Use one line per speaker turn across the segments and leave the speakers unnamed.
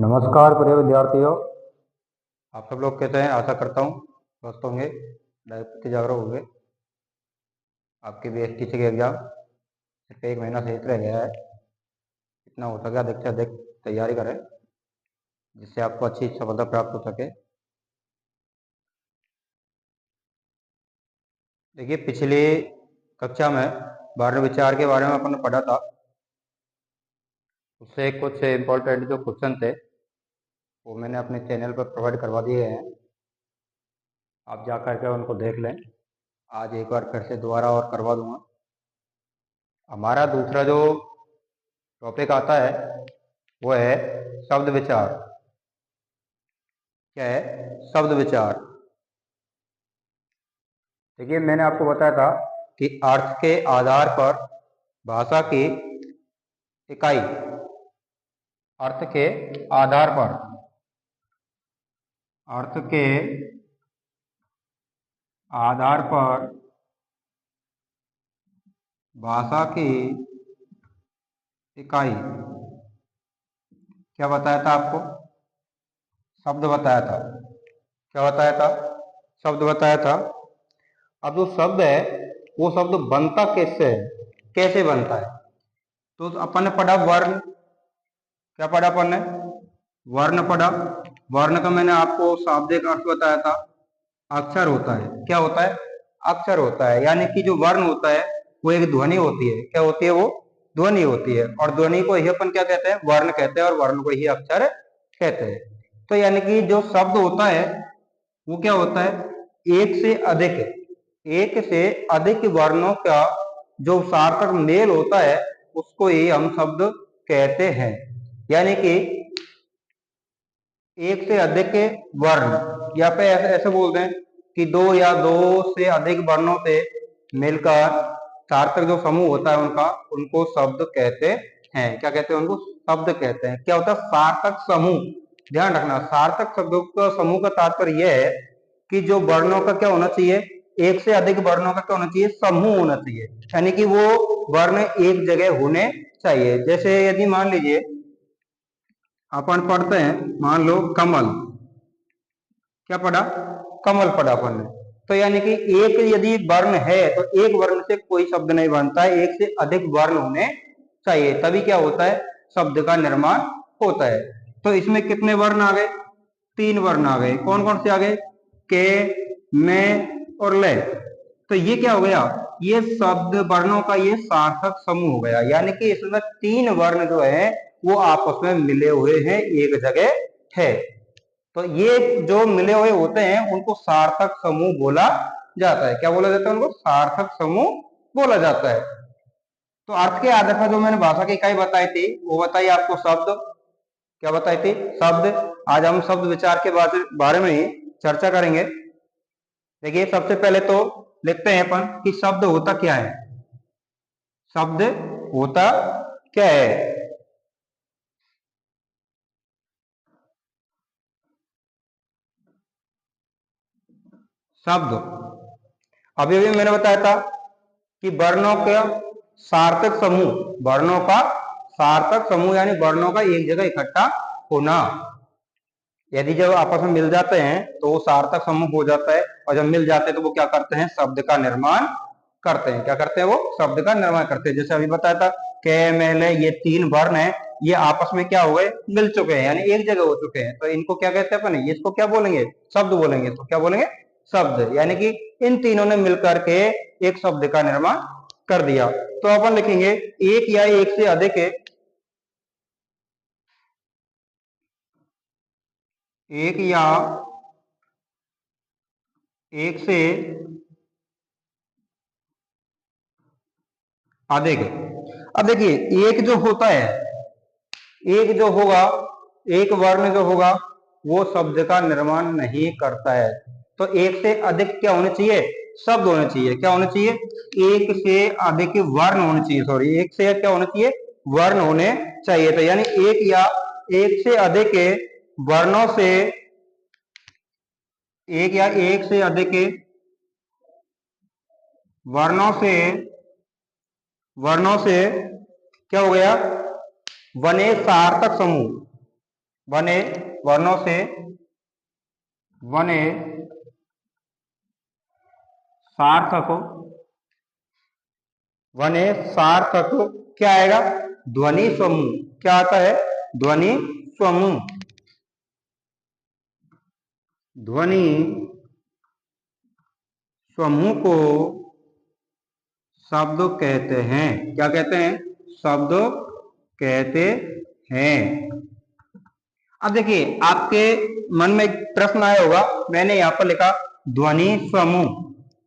नमस्कार प्रिय विद्यार्थियों। आप सब लोग कैसे हैं? आशा करता हूँ स्वस्थ होंगे, प्रति जागरूक होंगे। आपके बीएसटी के एग्जाम सिर्फ एक महीना शेष रह गया है। इतना हो सके अधिक से अधिक तैयारी करें जिससे आपको अच्छी सफलता प्राप्त हो सके। देखिए, पिछली कक्षा में वर्ण विचार के बारे में अपन ने पढ़ा था। उससे कुछ इम्पोर्टेंट जो क्वेश्चन थे वो मैंने अपने चैनल पर प्रोवाइड करवा दिए हैं। आप जा करके उनको देख लें। आज एक बार फिर से दोबारा और करवा दूंगा। हमारा दूसरा जो टॉपिक आता है वो है शब्द विचार। क्या है? शब्द विचार। देखिए, मैंने आपको बताया था कि अर्थ के आधार पर भाषा की इकाई, अर्थ के आधार पर, अर्थ के आधार पर भाषा की इकाई क्या बताया था आपको? शब्द बताया था। क्या बताया था? शब्द बताया था। अब जो शब्द है वो शब्द बनता कैसे है, कैसे बनता है? तो अपन ने पढ़ा वर्ण। क्या पढ़ा अपन ने? वर्ण पढ़ा। वर्ण का मैंने आपको शाब्दिक अर्थ बताया था। अक्षर होता है। क्या होता है? अक्षर होता है। यानी कि जो वर्ण होता है वो एक ध्वनि होती है। क्या होती है? वो ध्वनि होती है। और ध्वनि को ही अपन क्या कहते हैं? वर्ण कहते हैं। और वर्ण को ही अक्षर कहते हैं। तो यानी कि जो शब्द होता है वो क्या होता है? एक से अधिक वर्णों का जो सार्थक मेल होता है उसको ही हम शब्द कहते हैं। यानी कि एक से अधिक वर्ण, या फिर ऐसे बोल दें कि दो या दो से अधिक वर्णों से मिलकर सार्थक जो समूह होता है उनको शब्द कहते हैं। क्या कहते हैं? उनको शब्द कहते हैं। क्या होता है? सार्थक समूह। ध्यान रखना, सार्थक शब्दों का समूह का तात्पर्य यह है कि जो वर्णों का क्या होना चाहिए? एक से अधिक वर्णों का क्या होना चाहिए? समूह होना चाहिए। यानी कि वो वर्ण एक जगह होने चाहिए। जैसे यदि मान लीजिए अपन पढ़ते हैं, मान लो कमल। क्या पढ़ा? कमल पढ़ा अपन ने। तो यानी कि एक यदि वर्ण है तो एक वर्ण से कोई शब्द नहीं बनता है, एक से अधिक वर्ण होने चाहिए, तभी क्या होता है? शब्द का निर्माण होता है। तो इसमें कितने वर्ण आ गए? 3 वर्ण आ गए। कौन कौन से आ गए? के, में और ले। तो ये क्या हो गया? ये शब्द वर्णों का ये सार्थक समूह हो गया। यानी कि इसमें 3 वर्ण जो है वो आपस में मिले हुए हैं, एक जगह है। तो ये जो मिले हुए होते हैं उनको सार्थक समूह बोला जाता है। क्या बोला जाता है? उनको सार्थक समूह बोला जाता है। तो अर्थ के आधार पर जो मैंने भाषा की इकाई बताई थी वो बताई आपको शब्द। क्या बताई थी? शब्द। आज हम शब्द विचार के बारे में ही चर्चा करेंगे। देखिए, सबसे पहले तो लिखते हैं अपन कि शब्द होता क्या है। शब्द होता क्या है? शब्द, अभी अभी मैंने बताया था कि वर्णों का सार्थक समूह, वर्णों का सार्थक समूह यानी वर्णों का एक जगह इकट्ठा होना। यदि जब आपस में मिल जाते हैं तो वो सार्थक समूह हो जाता है। और जब मिल जाते हैं तो वो क्या करते हैं? शब्द का निर्माण करते हैं। क्या करते हैं? वो शब्द का निर्माण करते हैं। जैसे अभी बताया था के, मेले, ये 3 वर्ण है, ये आपस में क्या हुए? मिल चुके हैं, यानी एक जगह हो चुके हैं। तो इनको क्या कहते हैं अपन? इसको क्या बोलेंगे? शब्द बोलेंगे। तो क्या बोलेंगे? शब्द। यानी कि इन तीनों ने मिलकर के एक शब्द का निर्माण कर दिया। तो अपन लिखेंगे एक या एक से अधिक, एक या एक से अधिक। अब देखिए, एक जो होता है, एक जो होगा, एक वर्ण जो होगा वो शब्द का निर्माण नहीं करता है। तो एक से अधिक क्या होने चाहिए? शब्द होने चाहिए। क्या होने चाहिए? एक से अधिक वर्ण होने चाहिए। सॉरी, एक से क्या होने चाहिए? वर्ण होने चाहिए। तो यानी एक या एक से अधिक वर्णों से, एक या एक से अधिक वर्णों से, वर्णों से क्या हो गया? बने सार्थक समूह। बने वर्णों से बने सार्थक बने सार्थक क्या आएगा? ध्वनि समूह। क्या आता है? ध्वनि समूह। ध्वनि समूह को शब्द कहते हैं। क्या कहते हैं? शब्द कहते हैं। अब देखिए, आपके मन में एक प्रश्न आया होगा, मैंने यहाँ पर लिखा ध्वनि समूह।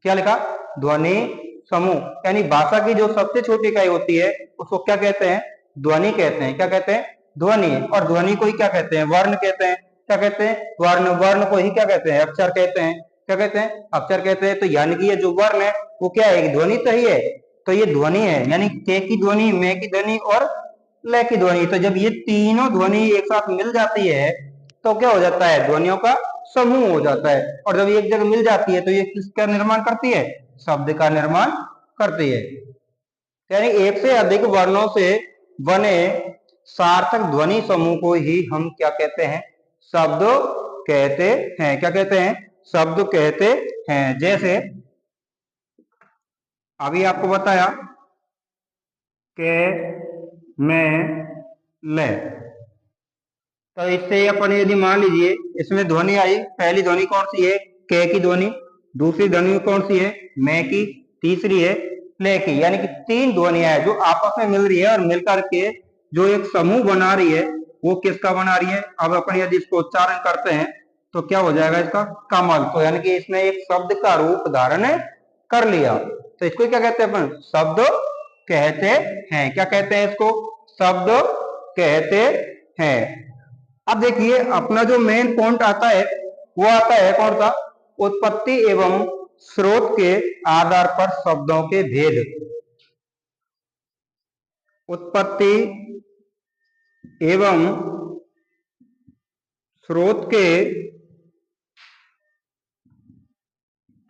क्या लिखा? ध्वनि समूह। यानी भाषा की जो सबसे छोटी इकाई होती है उसको क्या कहते हैं? ध्वनि कहते हैं। क्या कहते हैं? ध्वनि। और ध्वनि को ही क्या कहते हैं? वर्ण कहते हैं। क्या कहते हैं? वर्ण। वर्ण को ही क्या कहते हैं? अक्षर कहते हैं। क्या कहते हैं? अक्षर कहते हैं। तो यानी कि ये जो वर्ण है वो क्या है? ध्वनि तो ही है। तो ये ध्वनि है, यानी के की ध्वनि, मैं की ध्वनि और ल की ध्वनि। तो जब ये तीनों ध्वनि एक साथ मिल जाती है तो क्या हो जाता है? ध्वनियों का समूह हो जाता है। और जब एक जगह मिल जाती है तो ये किसका निर्माण करती है? शब्द का निर्माण करती है। यानी एक से अधिक वर्णों से बने सार्थक ध्वनि समूह को ही हम क्या कहते हैं? शब्द कहते हैं। क्या कहते हैं? शब्द कहते हैं। जैसे अभी आपको बताया के, मैं, ले। तो इससे अपन यदि मान लीजिए इसमें ध्वनि आई, पहली ध्वनि कौन सी है? के की ध्वनि। दूसरी ध्वनि कौन सी है? मैं की। तीसरी है ले की। यानी कि तीन ध्वनियां हैं जो आपस में मिल रही है और मिलकर के जो एक समूह बना रही है वो किसका बना रही है? अब अपन यदि इसको उच्चारण करते हैं तो क्या हो जाएगा इसका? कमल। तो यानी कि इसने एक शब्द का रूप धारण कर लिया। तो इसको क्या कहते हैं अपन? शब्द कहते हैं। क्या कहते हैं इसको? शब्द कहते हैं। अब देखिए, अपना जो मेन पॉइंट आता है वो आता है कौन सा? उत्पत्ति एवं स्रोत के आधार पर शब्दों के भेद। उत्पत्ति एवं स्रोत के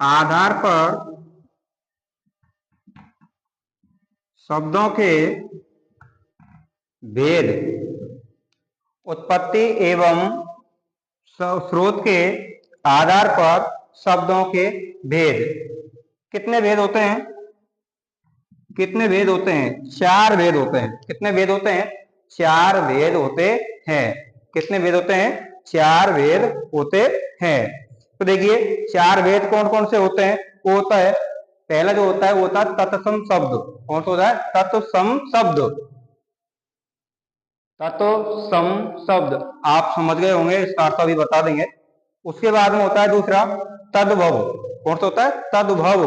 आधार पर शब्दों के भेद। उत्पत्ति एवं स्रोत के आधार पर शब्दों के भेद। कितने भेद होते हैं? कितने भेद होते हैं? चार भेद होते हैं। कितने भेद होते हैं? चार भेद होते हैं। कितने भेद होते हैं? चार भेद होते हैं। तो देखिए, चार भेद कौन कौन से होते हैं? वो होता है, पहला जो होता है वो होता है तत्सम शब्द। कौन सा होता है? तत्सम शब्द। तत्सम शब्द आप समझ गए होंगे, इसका अर्थ अभी बता देंगे। उसके बाद में होता है दूसरा तद्भव। कौन सा होता है? तद्भव।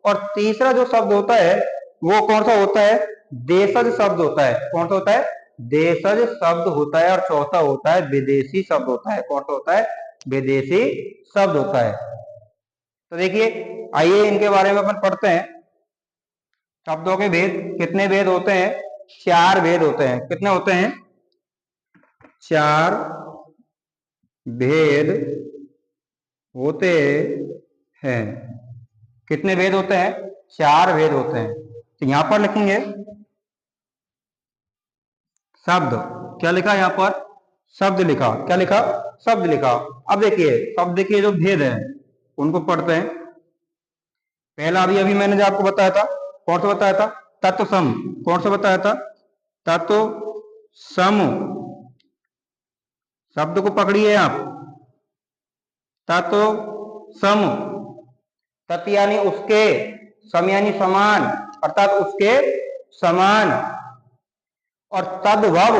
और तीसरा जो शब्द होता है वो कौन सा होता है? देशज शब्द होता है। कौन सा होता है? देशज शब्द होता है। और चौथा होता है विदेशी शब्द होता है। कौन सा होता है? विदेशी शब्द होता है। तो देखिए, आइए इनके बारे में अपन पढ़ते हैं। शब्दों के भेद। कितने भेद होते हैं? चार भेद होते हैं। कितने होते हैं? चार भेद होते हैं। कितने भेद होते हैं? चार भेद होते हैं। तो यहां पर लिखेंगे शब्द। क्या लिखा यहां पर? शब्द लिखा। क्या लिखा? शब्द लिखा। अब देखिए, शब्द के जो भेद हैं उनको पढ़ते हैं। पहला अभी अभी मैंने जो आपको बताया था, कौन सा बताया था? तत्सम। कौन सा बताया था? तत्सम। शब्द को पकड़िए आप। तत्सम। तत् यानी उसके, सम यानी समान, अर्थात उसके समान। और तद्भव,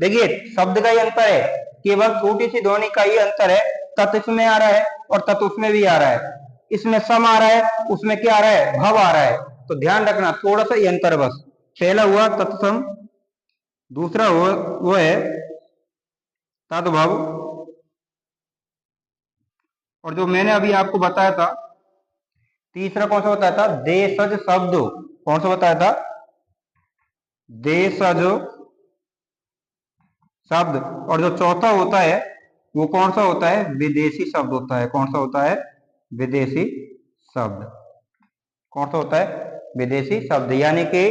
देखिए शब्द का ही अंतर है, केवल छोटी सी ध्वनि का ही अंतर है। तत् इसमें आ रहा है और तत् उसमें भी आ रहा है। इसमें सम आ रहा है, उसमें क्या आ रहा है? भव आ रहा है। तो ध्यान रखना, थोड़ा सा ही अंतर बस। पहला हुआ तत्सम, दूसरा हुआ वो है तद्भव। और जो मैंने अभी आपको बताया था तीसरा कौन सा बताया था? देशज शब्द। कौन सा बताया था? देशज शब्द। और जो चौथा होता है वो कौन सा होता है? विदेशी शब्द होता है। कौन सा होता है? विदेशी शब्द। कौन सा होता है? विदेशी शब्द। यानी कि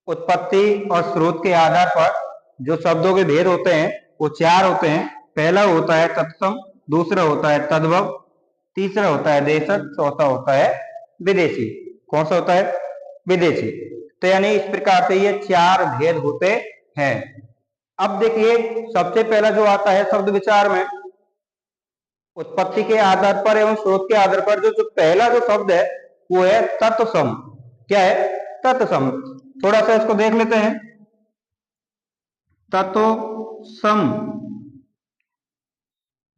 उत्पत्ति और स्रोत के आधार पर जो शब्दों के भेद होते हैं वो चार होते हैं। पहला होता है तत्सम, दूसरा होता है तद्भव, तीसरा होता है देशज, चौथा होता है विदेशी। कौन सा होता है? विदेशी। तो यानी इस प्रकार से ये चार भेद होते हैं। अब देखिए सबसे पहला जो आता है शब्द विचार में, उत्पत्ति के आधार पर एवं स्रोत के आधार पर जो पहला जो शब्द है वो है तत्सम। क्या है? तत्सम। थोड़ा सा इसको देख लेते हैं। तत्सम,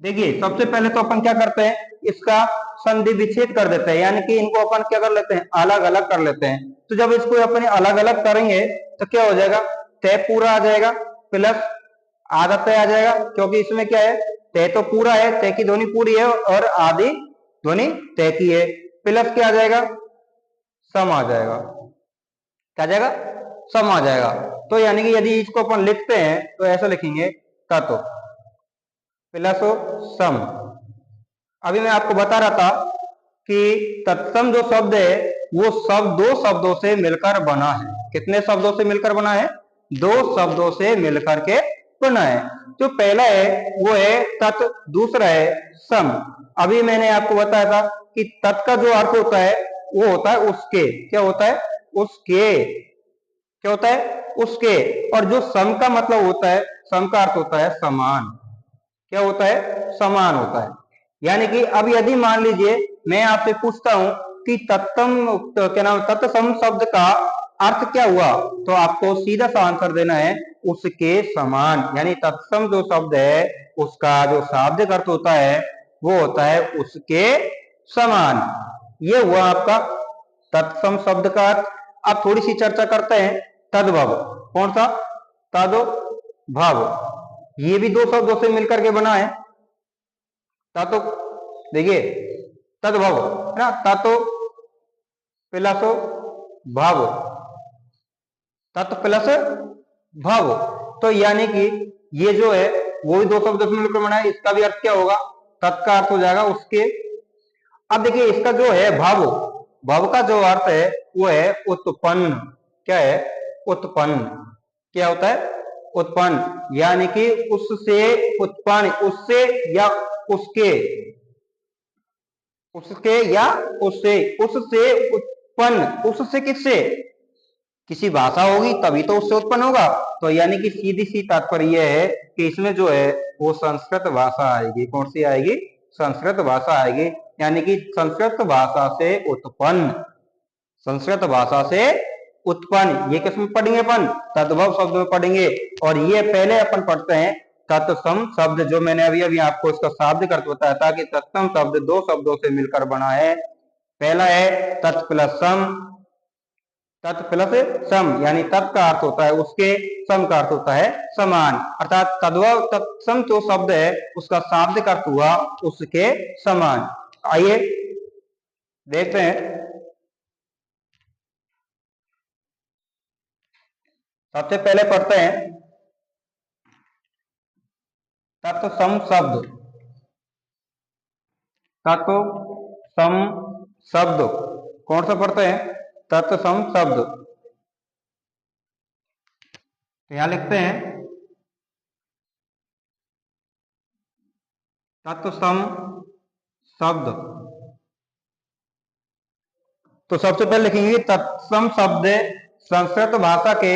देखिए सबसे पहले तो अपन क्या करते हैं, इसका संधि विच्छेद कर देते हैं, यानी कि इनको अपन क्या कर लेते हैं, अलग अलग कर लेते हैं। तो जब इसको अपन अलग अलग करेंगे तो क्या हो जाएगा, तय पूरा आ जाएगा प्लस आधा तय आ जाएगा, क्योंकि इसमें क्या है, तय तो पूरा है, तय की ध्वनि पूरी है और आधी ध्वनि तय की है, प्लस क्या आ जाएगा, सम आ जाएगा। क्या आ जाएगा? सम आ जाएगा। तो यानी कि यदि इसको अपन लिखते हैं तो ऐसा लिखेंगे, तत्व प्लस सम। अभी मैं आपको बता रहा था कि तत्सम जो शब्द है वो सब दो शब्दों से मिलकर बना है। कितने शब्दों से मिलकर बना है? दो शब्दों से मिलकर के बना है। जो पहला है वो है तत्, दूसरा है सम। अभी मैंने आपको बताया था कि तत् का जो अर्थ होता है वो होता है उसके। क्या होता है? उसके। क्या होता है? उसके। और जो सम का मतलब होता है, सम का अर्थ होता है समान। क्या होता है? समान होता है। यानी कि अब यदि मान लीजिए मैं आपसे पूछता हूं कि तत्सम, क्या नाम, तत्सम शब्द का अर्थ क्या हुआ, तो आपको सीधा सा आंसर देना है उसके समान। यानी तत्सम जो शब्द है उसका जो शाब्दिक अर्थ होता है वो होता है उसके समान। ये हुआ आपका तत्सम शब्द का अर्थ। अब थोड़ी सी चर्चा करते हैं तद्भव। कौन सा? तद्भव। ये भी दो शब्दों से मिलकर के बना है। तातो, देखिए तद्भव है ना, तातो प्लस भाव, तत् प्लस भाव। तो यानी कि ये जो है वो भी दो शब्दों से मिलकर बना है। इसका भी अर्थ क्या होगा? तत् का अर्थ हो जाएगा उसके। अब देखिए इसका जो है भाव, भाव का जो अर्थ है वो है उत्पन्न। क्या है? उत्पन्न। क्या होता है? उत्पन्न। यानी कि उससे उत्पन्न, उससे या उसके, उसके या उससे, उससे उत्पन्न। उससे किससे? किसी भाषा होगी तभी तो उससे उत्पन्न होगा। तो यानी कि सीधी सी तात्पर्य यह है कि इसमें जो है वो संस्कृत भाषा आएगी। कौन सी आएगी? संस्कृत भाषा आएगी। यानी कि संस्कृत भाषा से उत्पन्न, संस्कृत भाषा से उत्पन्न। ये किसमें पढ़ेंगे अपन? तद्भव शब्द में पढ़ेंगे। और ये पहले अपन पढ़ते हैं तत्सम शब्द, जो मैंने अभी अभी आपको इसका शाब्दिक अर्थ बताया था कि तत्सम शब्द दो शब्दों से मिलकर बना है। पहला है तत् प्लस सम, तत् प्लस सम, यानी तत् का अर्थ होता है उसके, सम का अर्थ होता है समान। अर्थात तद्भव तत्सम जो शब्द है उसका शाब्दिक अर्थ हुआ उसके समान। आइए देखते हैं। सबसे पहले पढ़ते हैं तत्सम शब्द। तत्सम शब्द कौन सा पढ़ते हैं? तत्सम शब्द। तो यहां लिखते हैं तत्सम शब्द। तो सबसे पहले लिखेंगे तत्सम शब्द संस्कृत भाषा के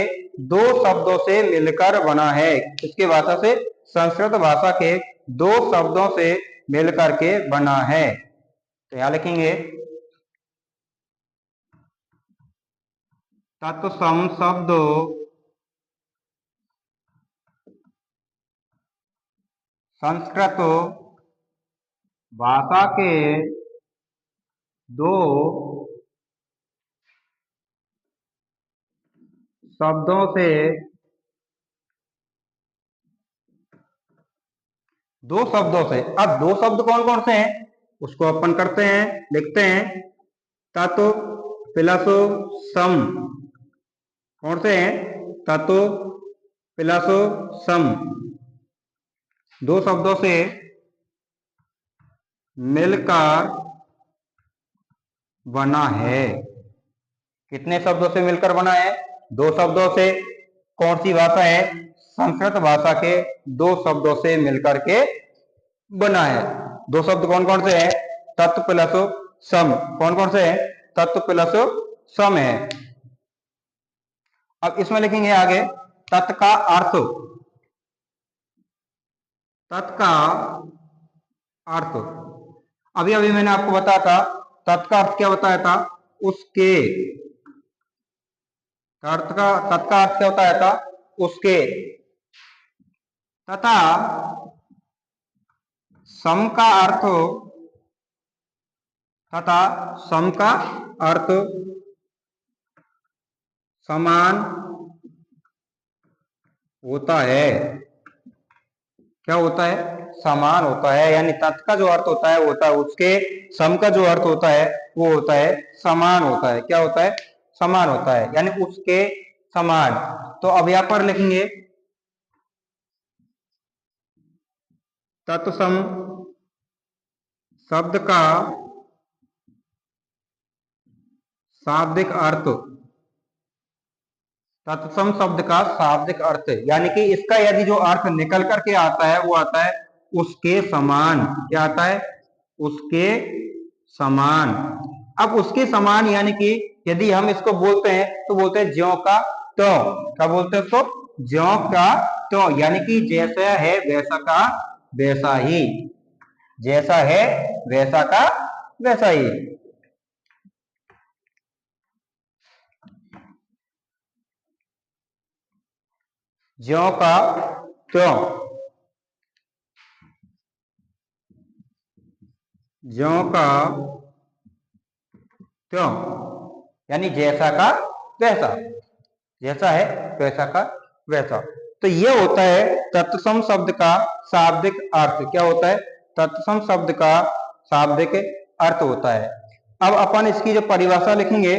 दो शब्दों से मिलकर बना है। किसकी भाषा से? संस्कृत भाषा के दो शब्दों से मिलकर के बना है। तो यहां लिखेंगे तत्सम शब्द संस्कृत भाषा के दो शब्दों से, दो शब्दों से। अब दो शब्द कौन कौन से हैं उसको अपन करते हैं, लिखते हैं तत्व प्लस सम। कौन से हैं? तत्व प्लस सम, दो शब्दों से मिलकर बना है। कितने शब्दों से मिलकर बना है? दो शब्दों से। कौन सी भाषा है? संस्कृत भाषा के दो शब्दों से मिलकर के बना है। दो शब्द कौन कौन से हैं? तत्व प्लस सम। कौन कौन से हैं? तत्व प्लस सम है। अब इसमें लिखेंगे आगे तत् का अर्थ। तत् का अर्थ अभी अभी मैंने आपको बताया था, तत् का अर्थ क्या बताया था? उसके। तत् का अर्थ क्या बताया था? उसके। तथा सम का अर्थ, तथा सम का अर्थ समान होता है। क्या होता है? समान होता है। यानी तत् का जो अर्थ होता है वो होता है उसके, सम का जो अर्थ होता है वो होता है समान होता है। क्या होता है? समान होता है, यानी उसके समान। तो अब यहां पर लिखेंगे तत्सम शब्द का शाब्दिक अर्थ। तत्सम शब्द का शाब्दिक अर्थ यानी कि इसका यदि जो अर्थ निकल करके आता है वो आता है उसके समान। क्या आता है? उसके समान। अब उसके समान यानी कि यदि हम इसको बोलते हैं तो बोलते हैं ज्यों का त्यों। क्या बोलते हैं उसको? ज्यों का त्यों, यानी कि जैसा है वैसा का वैसा ही। जैसा है वैसा का वैसा ही। ज्यों का त्यों। ज्यों का त्यों यानी जैसा का वैसा। जैसा है वैसा का वैसा। तो ये होता है तत्सम शब्द का शाब्दिक अर्थ। क्या होता है? तत्सम शब्द का शाब्दिक अर्थ होता है। अब अपन इसकी जो परिभाषा लिखेंगे,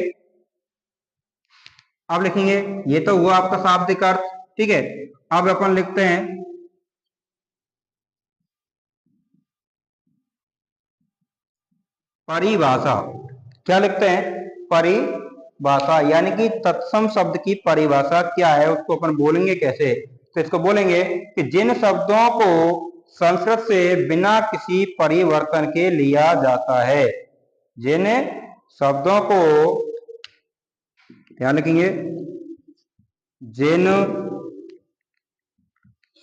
अब लिखेंगे, ये तो हुआ आपका शाब्दिक अर्थ। ठीक है, अब अपन लिखते हैं परिभाषा। क्या लिखते हैं? परिभाषा। यानी कि तत्सम शब्द की परिभाषा क्या है उसको अपन बोलेंगे कैसे? तो इसको बोलेंगे कि जिन शब्दों को संस्कृत से बिना किसी परिवर्तन के लिया जाता है। जिन शब्दों को, ध्यान रखेंगे, जिन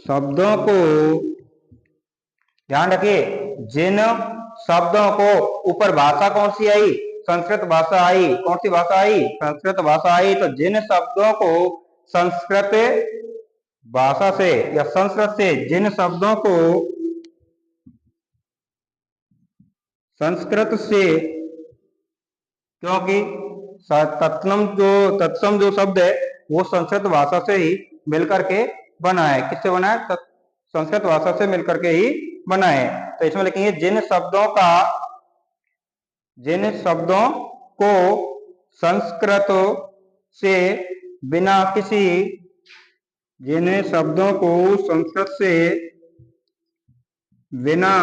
शब्दों को, ध्यान रखिए, जिन शब्दों को, ऊपर भाषा कौन सी आई? संस्कृत भाषा आई। कौन सी भाषा आई? संस्कृत भाषा आई। तो जिन शब्दों को संस्कृत भाषा से या संस्कृत से, जिन शब्दों को संस्कृत से, क्योंकि तत्सम जो शब्द है वो संस्कृत भाषा से ही मिलकर के बना है। किससे बना है? संस्कृत भाषा से मिलकर के ही बना है। तो इसमें लिखेंगे जिन शब्दों को संस्कृत से बिना किसी, जिन शब्दों को संस्कृत से बिना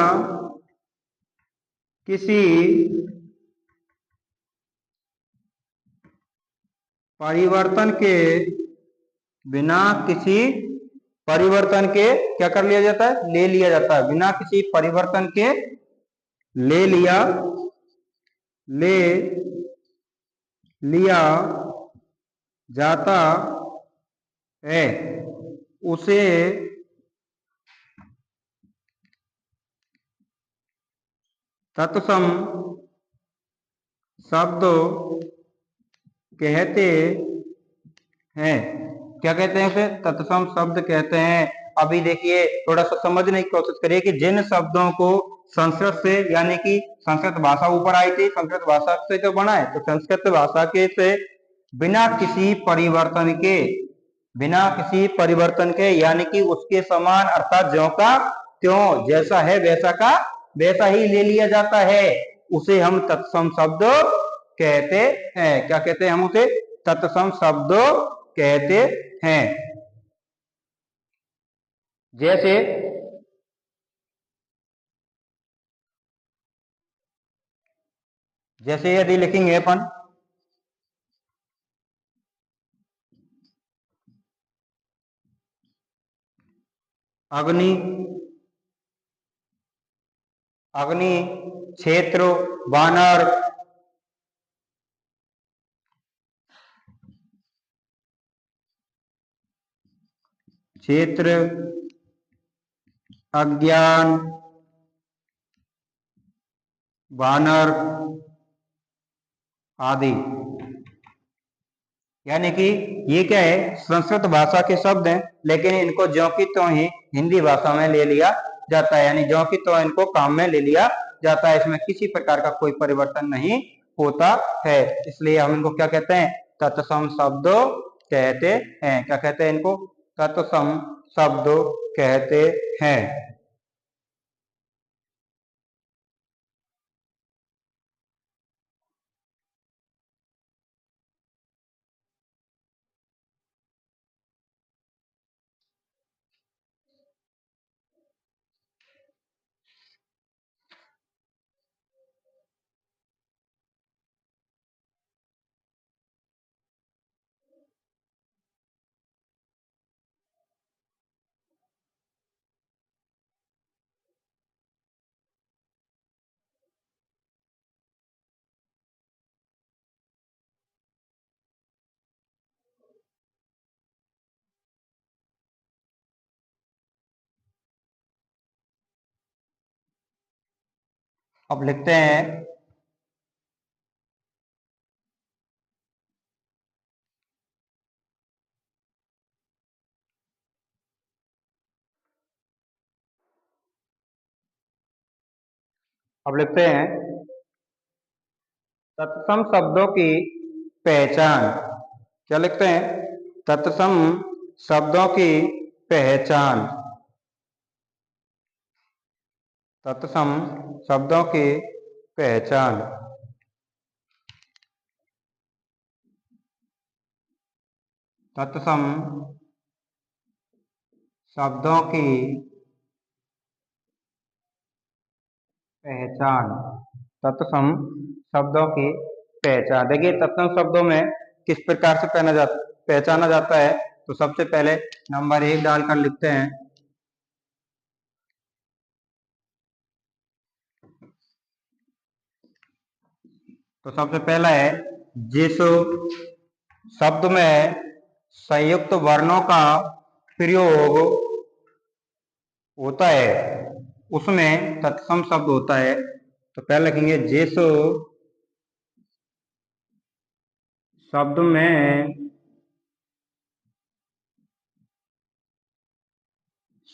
किसी परिवर्तन के, बिना किसी परिवर्तन के क्या कर लिया जाता है? ले लिया जाता है। बिना किसी परिवर्तन के ले लिया जाता है, उसे तत्सम शब्द कहते हैं। क्या कहते हैं उसे? तत्सम शब्द कहते हैं। अभी देखिए, थोड़ा सा समझने की कोशिश करिए कि जिन शब्दों को संस्कृत से, यानी कि संस्कृत भाषा ऊपर आई थी, संस्कृत भाषा से जो बना है, तो संस्कृत भाषा के से बिना किसी परिवर्तन के, बिना किसी परिवर्तन के यानी कि उसके समान, अर्थात ज्यों का त्यों, जैसा है वैसा का वैसा ही ले लिया जाता है, उसे हम तत्सम शब्द कहते हैं। क्या कहते हैं हम उसे? तत्सम शब्द कहते हैं। जैसे जैसे यदि लिखेंगे अपन अग्नि, अग्नि, क्षेत्र, वानर, क्षेत्र, अज्ञान, वानर आदि। यानी कि ये क्या है, संस्कृत भाषा के शब्द हैं, लेकिन इनको ज्यों की त्यों ही हिंदी भाषा में ले लिया जाता है, यानी ज्यों की त्यों इनको काम में ले लिया जाता है, इसमें किसी प्रकार का कोई परिवर्तन नहीं होता है। इसलिए हम इनको क्या कहते हैं, तत्सम शब्द कहते हैं। क्या कहते हैं इनको, तत्सम शब्द कहते हैं। अब लिखते हैं, अब लिखते हैं तत्सम शब्दों की पहचान। क्या लिखते हैं, तत्सम शब्दों की पहचान। तत्सम शब्दों की पहचान। तत्सम शब्दों की पहचान। तत्सम शब्दों की पहचान। देखिए तत्सम शब्दों में किस प्रकार से पहचाना जाता है, तो सबसे पहले नंबर 1 डालकर लिखते हैं। तो सबसे पहला है, जिस शब्द में संयुक्त वर्णों का प्रयोग होता है उसमें तत्सम शब्द होता है। तो पहले लिखेंगे, जिस शब्द में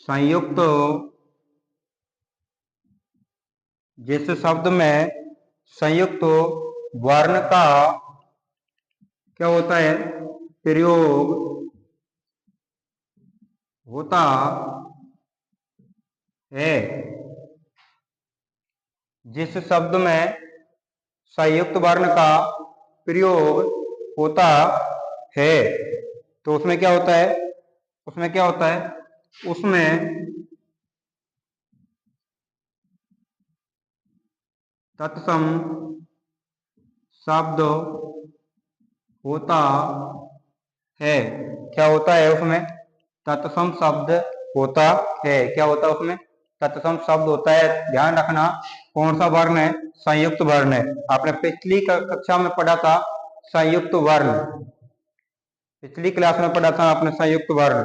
संयुक्त, जिस शब्द में संयुक्त वर्ण का क्या होता है, प्रयोग होता है। जिस शब्द में संयुक्त वर्ण का प्रयोग होता है, तो उसमें क्या होता है, उसमें क्या होता है, उसमें तत्सम शब्द होता है। क्या होता है उसमें, तत्सम शब्द होता है। क्या होता है उसमें, तत्सम शब्द होता है। ध्यान रखना, कौन सा वर्ण है, संयुक्त वर्ण है। आपने पिछली कक्षा में पढ़ा था संयुक्त वर्ण, पिछली क्लास में पढ़ा था आपने संयुक्त वर्ण,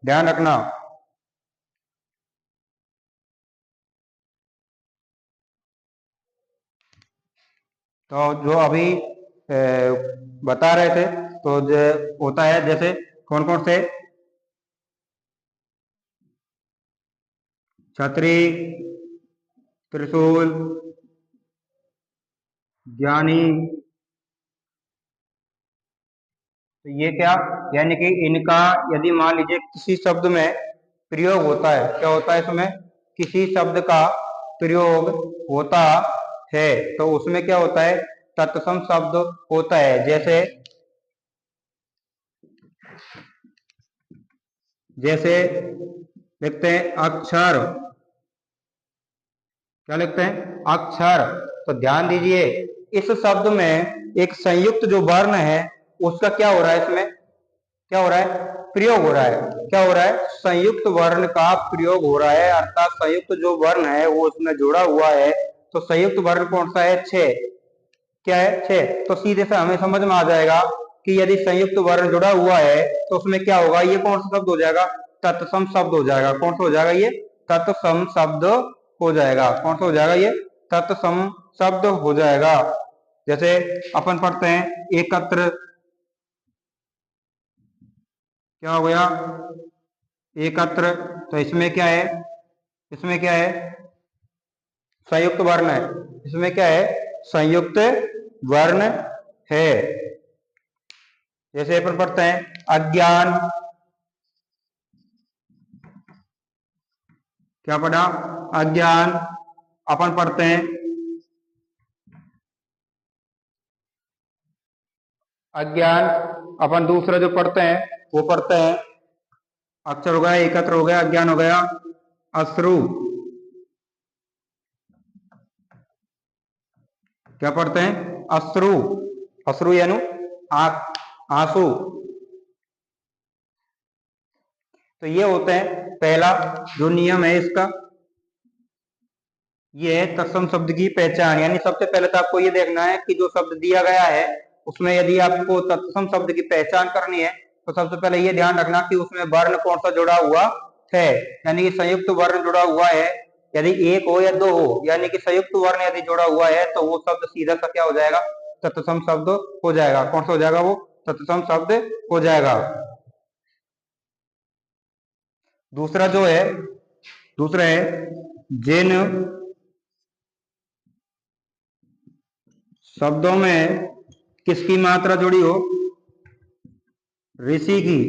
ध्यान रखना। तो जो अभी बता रहे थे, तो जो होता है, जैसे कौन कौन से, छतरी, त्रिशूल, ज्ञानी। तो ये क्या, यानी कि इनका यदि मान लीजिए किसी शब्द में प्रयोग होता है, क्या होता है इसमें, किसी शब्द का प्रयोग होता है, तो उसमें क्या होता है, तत्सम शब्द होता है। जैसे जैसे लिखते हैं अक्षर। क्या लिखते हैं, अक्षर। तो ध्यान दीजिए, इस शब्द में एक संयुक्त जो वर्ण है उसका क्या हो रहा है इसमें, क्या हो रहा है, प्रयोग हो रहा है। क्या हो रहा है, संयुक्त वर्ण का प्रयोग हो रहा है, अर्थात संयुक्त जो वर्ण है वो उसमें जुड़ा हुआ है। तो संयुक्त वर्ण कौन सा है, छह। क्या है, छह। तो सीधे से हमें समझ में आ जाएगा कि यदि संयुक्त वर्ण जुड़ा हुआ है तो उसमें क्या होगा, ये कौन सा शब्द हो जाएगा, तत्सम शब्द हो जाएगा। कौन सा हो जाएगा, ये तत्सम शब्द हो जाएगा। कौन सा हो जाएगा, ये तत्सम शब्द हो जाएगा। जैसे अपन पढ़ते हैं एकत्र, क्या हो गया, एकत्र। तो इसमें क्या है, इसमें क्या है, संयुक्त वर्ण है। इसमें क्या है, संयुक्त वर्ण है। जैसे अपन पढ़ते हैं अज्ञान, क्या पढ़ा, अज्ञान। अपन पढ़ते हैं अज्ञान। अपन दूसरा जो पढ़ते हैं वो पढ़ते हैं, अक्षर हो गया, एकत्र हो गया, अज्ञान हो गया, अश्रु। क्या पढ़ते हैं, अश्रु। अश्रु यानी आंख, आंसू। तो ये होते हैं, पहला जो नियम है इसका, ये है तत्सम शब्द की पहचान। यानी सबसे पहले तो आपको ये देखना है कि जो शब्द दिया गया है उसमें यदि आपको तत्सम शब्द की पहचान करनी है तो सबसे पहले ये ध्यान रखना कि उसमें वर्ण कौन सा जुड़ा हुआ है। यानी कि संयुक्त वर्ण जुड़ा हुआ है, यदि एक हो या दो हो, यानी कि संयुक्त वर्ण यदि जुड़ा हुआ है तो वो शब्द सीधा सा क्या हो जाएगा, तत्सम शब्द हो जाएगा। कौन सा हो जाएगा, वो तत्सम शब्द हो जाएगा। दूसरा जो है, दूसरा है जिन शब्दों में किसकी मात्रा जुड़ी हो, ऋषि की,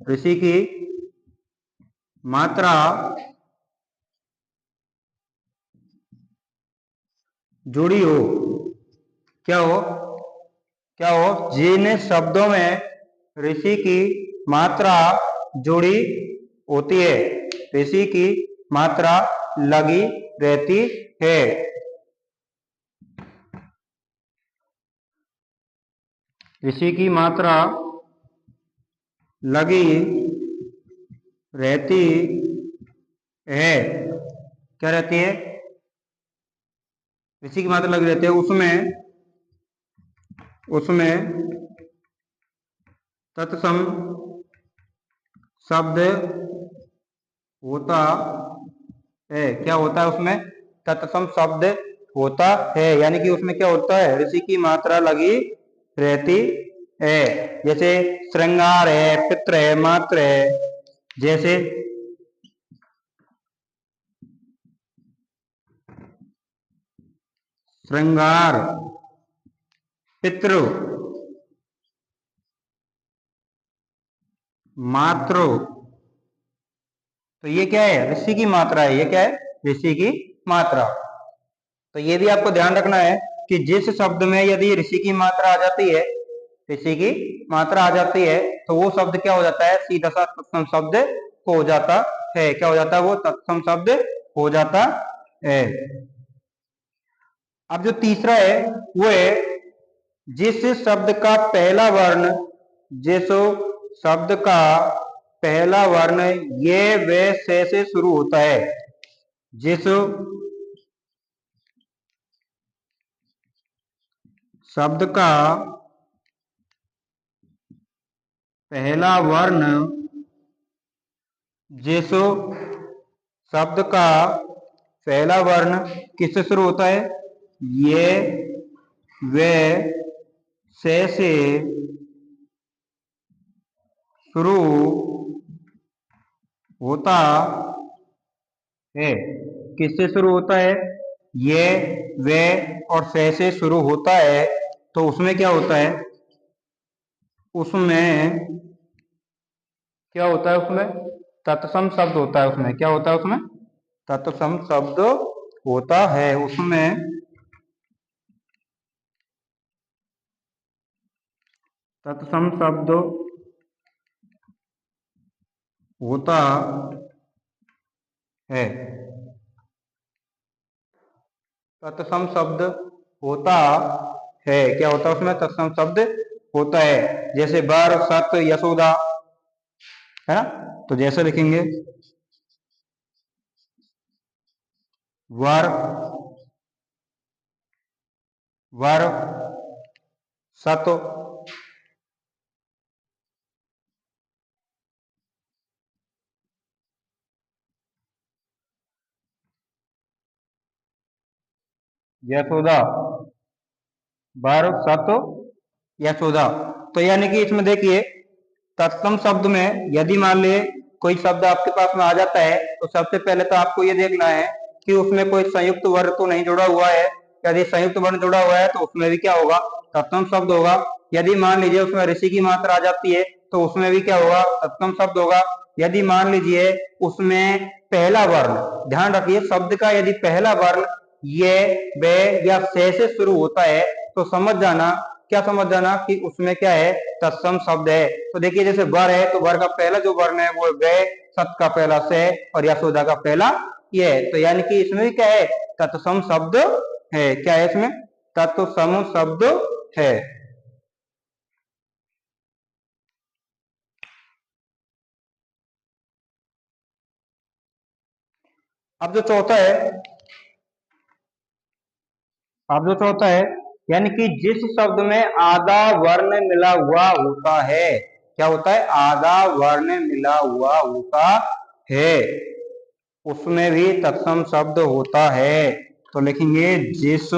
ऋषि की मात्रा जुड़ी हो। क्या हो, क्या हो, जिन शब्दों में ऋषि की मात्रा जुड़ी होती है, ऋषि की मात्रा लगी रहती है। ऋषि की मात्रा लगी रहती है। क्या रहती है, ऋषि की मात्रा लगी रहती है, उसमें, उसमें तत्सम शब्द होता है। क्या होता है उसमें, तत्सम शब्द होता है। यानी कि उसमें क्या होता है, ऋषि की मात्रा लगी रहती है। जैसे श्रृंगार है, पित्र है, मात्र है। जैसे श्रृंगार, पितृ, मातृ। तो ये क्या है, ऋषि की मात्रा है। ये क्या है, ऋषि की मात्रा। तो ये भी आपको ध्यान रखना है कि जिस शब्द में यदि ऋषि की मात्रा आ जाती है, ऋषि की मात्रा आ जाती है तो वो शब्द क्या हो जाता है, सीधा सा तत्सम शब्द हो जाता है। क्या हो जाता है, वो तत्सम शब्द हो जाता है। अब जो तीसरा है वो है जिस शब्द का पहला वर्ण, जिस शब्द का पहला वर्ण ये वे से शुरू होता है। जिस शब्द का पहला वर्ण, जिस शब्द का पहला वर्ण किससे शुरू होता है, ये वे से शुरू होता है। किससे शुरू होता है, ये वे और से शुरू होता है। तो उसमें क्या होता है, उसमें क्या होता है, उसमें तत्सम शब्द होता है। उसमें क्या होता है, उसमें तत्सम शब्द होता है। उसमें तत्सम शब्द होता है। तत्सम शब्द होता है। क्या होता है उसमें, तत्सम शब्द होता है। जैसे बर, सत्य, यशोदा, है ना। तो जैसे लिखेंगे वर, वर, सत, यशोदा, वर, सत, यशोदा। तो यानी कि इसमें देखिए तत्सम शब्द में यदि मान ले कोई शब्द आपके पास में आ जाता है तो सबसे पहले तो आपको ये देखना है कि उसमें कोई संयुक्त वर्ण तो नहीं जुड़ा हुआ है। यदि संयुक्त वर्ण जुड़ा हुआ है तो उसमें भी क्या होगा, तत्सम शब्द होगा। यदि मान लीजिए उसमें ऋषि की मात्रा आ जाती है तो उसमें भी क्या होगा, तत्सम शब्द होगा। यदि मान लीजिए उसमें पहला वर्ण, ध्यान रखिए शब्द का यदि पहला वर्ण ये, वे या से शुरू होता है तो समझ जाना, क्या समझ जाना कि उसमें क्या है, तत्सम शब्द है। तो देखिए जैसे वर है तो वर का पहला जो वर्ण है वो वे, सत का पहला से और यशोदा का पहला ये है। तो यानी कि इसमें भी क्या है, तत्सम शब्द है। क्या है इसमें, तत्सम शब्द है। अब जो चौथा है, अब जो चौथा है यानी कि जिस शब्द में आधा वर्ण मिला हुआ होता है, क्या होता है, आधा वर्ण मिला हुआ होता है, उसमें भी तत्सम शब्द होता है। तो लिखेंगे जिस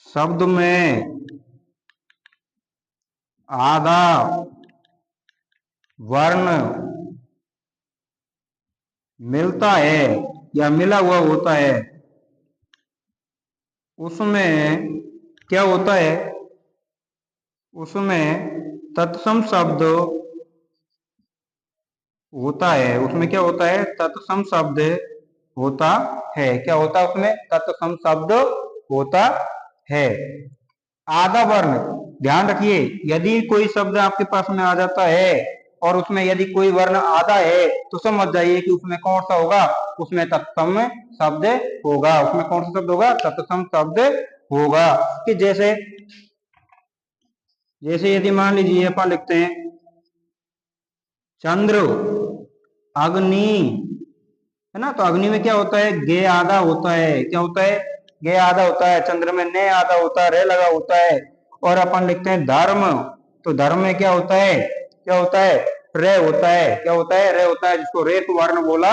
शब्द में आधा वर्ण मिलता है या मिला हुआ होता है, उसमें क्या होता है, उसमें तत्सम शब्द होता है। उसमें क्या होता है, तत्सम शब्द होता है। क्या होता है उसमें, तत्सम शब्द होता है। आधा वर्ण, ध्यान रखिए यदि कोई शब्द आपके पास में आ जाता है और उसमें यदि कोई वर्ण आधा है तो समझ जाइए कि उसमें कौन सा होगा, उसमें तत्सम शब्द होगा। उसमें कौन सा शब्द होगा, तत्सम शब्द होगा। कि जैसे, जैसे यदि मान लीजिए अपन लिखते हैं चंद्र, अग्नि, है ना। तो अग्नि में क्या होता है, गे आधा होता है। क्या होता है, गे आधा होता है। चंद्र में ने आधा होता है, रे लगा होता है। और अपन लिखते हैं धर्म, तो धर्म में क्या होता है, क्या होता है, रे होता है। क्या होता है, रे होता है, जिसको रेप वर्ण बोला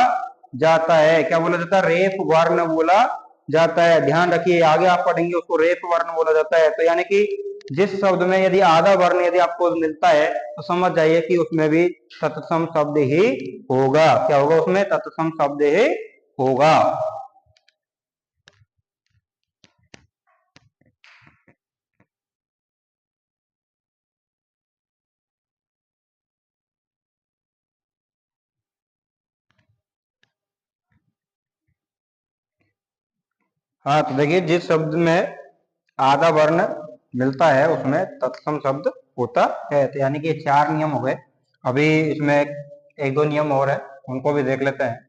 जाता है। क्या बोला जाता है, रेप वर्ण बोला जाता है। ध्यान रखिए आगे आप पढ़ेंगे उसको रेप वर्ण बोला जाता है। तो यानी कि जिस शब्द में यदि आधा वर्ण यदि आपको मिलता है तो समझ जाइए कि उसमें भी तत्सम शब्द ही होगा। क्या होगा, उसमें तत्सम शब्द ही होगा। हाँ तो देखिए जिस शब्द में आधा वर्ण मिलता है उसमें तत्सम शब्द होता है। तो यानी कि चार नियम हो गए। अभी इसमें एक दो नियम और है, उनको भी देख लेते हैं।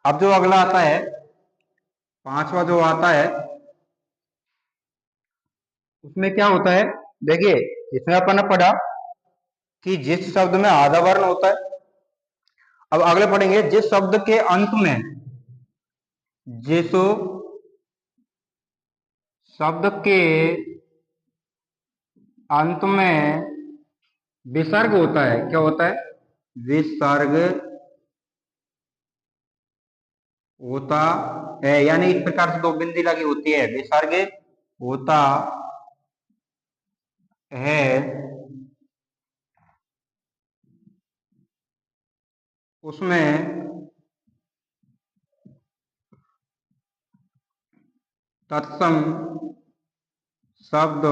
अब जो अगला आता है, पांचवा जो आता है, उसमें क्या होता है, देखिए इसमें अपन ने पढ़ा कि जिस शब्द में आधा वर्ण होता है। अब अगले पढ़ेंगे जिस शब्द के अंत में, जिस शब्द के अंत में विसर्ग होता है। क्या होता है, विसर्ग होता है। यानी इस प्रकार से दो बिंदी लगी होती है, विसर्ग होता है, उसमें तत्सम शब्द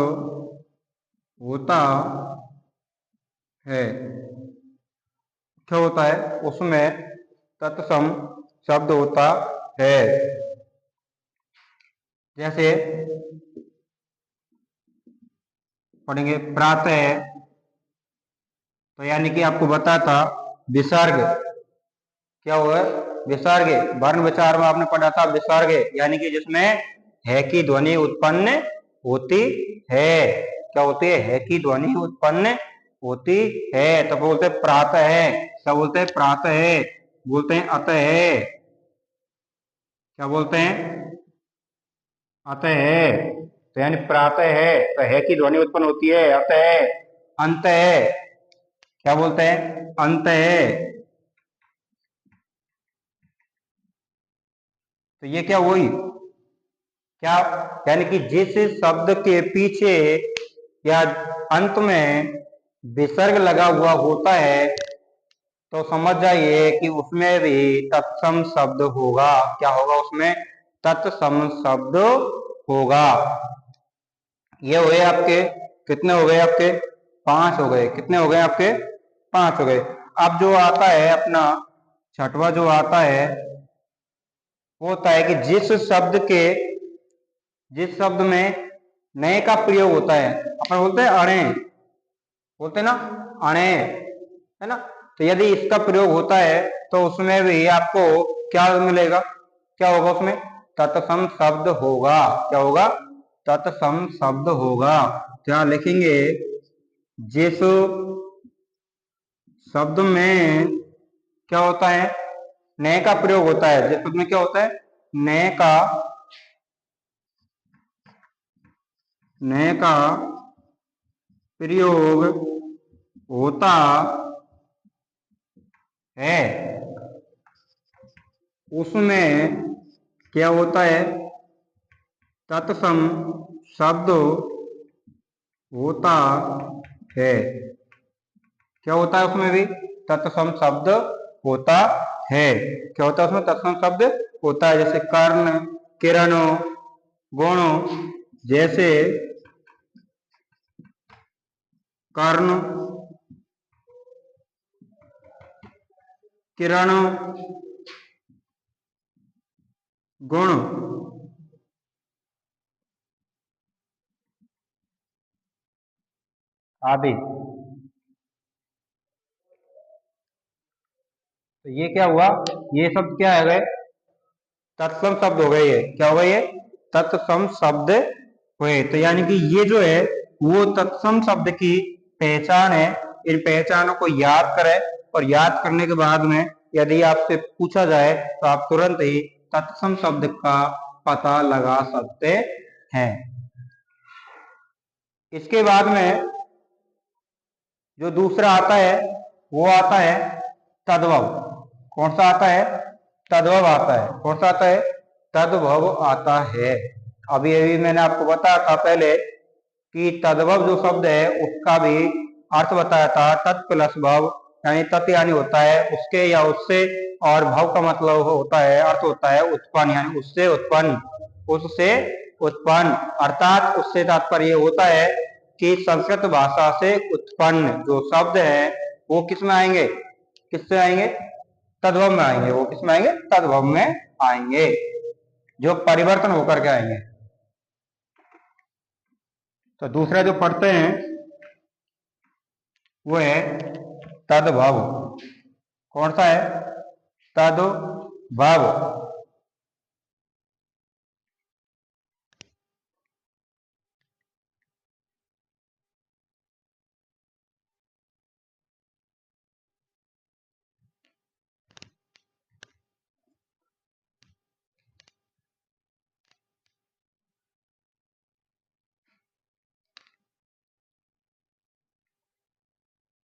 होता है। क्या होता है, उसमें तत्सम शब्द होता है। जैसे पढ़ेंगे प्रातः, तो यानी कि आपको बता था विसर्ग क्या हुआ, विसर्ग। वर्ण विचार में आपने पढ़ा था विसर्ग, यानी कि जिसमें है की ध्वनि उत्पन्न होती है। क्या होती है की ध्वनि उत्पन्न होती है। तो बोलते प्रातः है, क्या बोलते हैं प्रातः है, बोलते हैं अतः है, क्या बोलते हैं अतः है। तो यानी प्रातः है तो है की ध्वनि उत्पन्न होती है, अतः है, अंत है, क्या बोलते हैं अंत है। तो ये क्या हुई, क्या, यानी कि जिस शब्द के पीछे या अंत में विसर्ग लगा हुआ होता है तो समझ जाइए कि उसमें भी तत्सम शब्द होगा। क्या होगा उसमें, तत्सम शब्द होगा। ये हुए आपके, कितने हो गए आपके, 5 हो गए। कितने हो गए आपके, 5 हो गए। अब जो आता है अपना छठवा जो आता है वो होता है कि जिस शब्द में नए का प्रयोग होता है, अपन बोलते हैं अणे, बोलते हैं ना अणे, है ना। तो यदि इसका प्रयोग होता है तो उसमें भी आपको क्या मिलेगा, क्या होगा उसमें, तत्सम शब्द होगा। क्या होगा, तत्सम शब्द होगा। क्या लिखेंगे, जिस शब्द में क्या होता है, नए का प्रयोग होता है, जिस शब्द में क्या होता है, नए का प्रयोग होता है, उसमें क्या होता है, तत्सम शब्द होता है। क्या होता है उसमें भी, तत्सम शब्द होता है। क्या होता है उसमें, तत्सम शब्द होता है। जैसे कर्ण, किरण, गुण, जैसे कर्ण, किरण, गुण, आदि। तो ये क्या हुआ, ये शब्द क्या है गए, तत्सम शब्द हो गए। ये क्या हो गए, ये तत्सम शब्द हुए। तो यानी कि ये जो है वो तत्सम शब्द की पहचान है। इन पहचानों को याद करें और याद करने के बाद में यदि आपसे पूछा जाए तो आप तुरंत ही तत्सम शब्द का पता लगा सकते हैं। इसके बाद में जो दूसरा आता है वो आता है तद्भव। कौन सा आता है, तद्भव आता है। कौन सा आता है, तद्भव आता है। अभी अभी मैंने आपको बताया था पहले कि तद्भव जो शब्द है उसका भी अर्थ बताया था, तत् प्लस भव, यानी तत् यानी होता है उसके या उससे, और भव का मतलब होता है, अर्थ होता है उत्पन्न, यानी उससे उत्पन्न, उससे उत्पन्न। अर्थात उससे तात्पर्य होता है कि संस्कृत भाषा से उत्पन्न जो शब्द है वो किस में आएंगे, किससे आएंगे, तद्भव में आएंगे। वो किस में आएंगे, तद्भव में आएंगे, जो परिवर्तन होकर के आएंगे। तो दूसरा जो पढ़ते हैं वो है तद्भव। कौन सा है, तद्भव।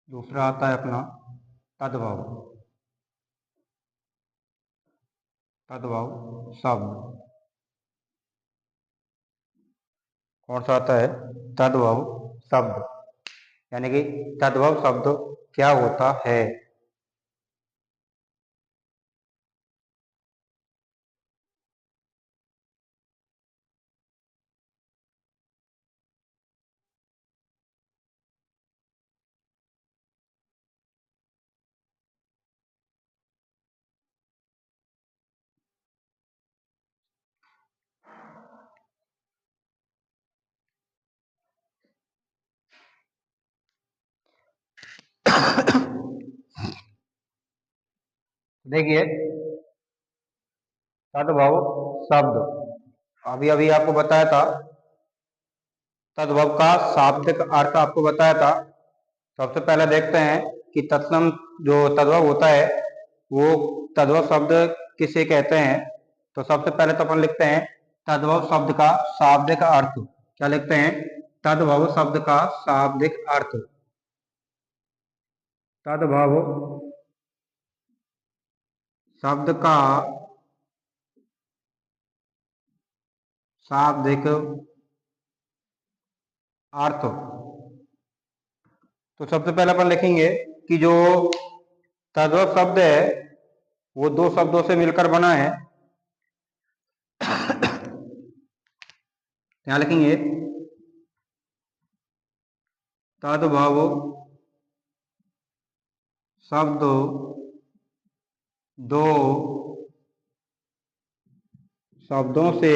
दूसरा आता है अपना तद्भव, तद्भव शब्द। कौन सा आता है, तद्भव शब्द, यानी कि तद्भव शब्द क्या होता है। देखिए, तद्भव शब्द, अभी अभी आपको बताया था, तद्भव का शाब्दिक अर्थ आपको बताया था। सबसे पहले देखते हैं कि तत्सम जो तद्भव होता है वो तद्भव शब्द किसे कहते हैं। तो सबसे पहले तो अपन लिखते हैं तद्भव शब्द का शाब्दिक अर्थ। क्या लिखते हैं? तद्भव शब्द का शाब्दिक अर्थ। तद्भव शब्द का शाब्दिक अर्थ। तो सबसे पहले अपन लिखेंगे कि जो तद्भव शब्द है वो दो शब्दों से मिलकर बना है। क्या लिखेंगे? तद्भव शब्द दो शब्दों से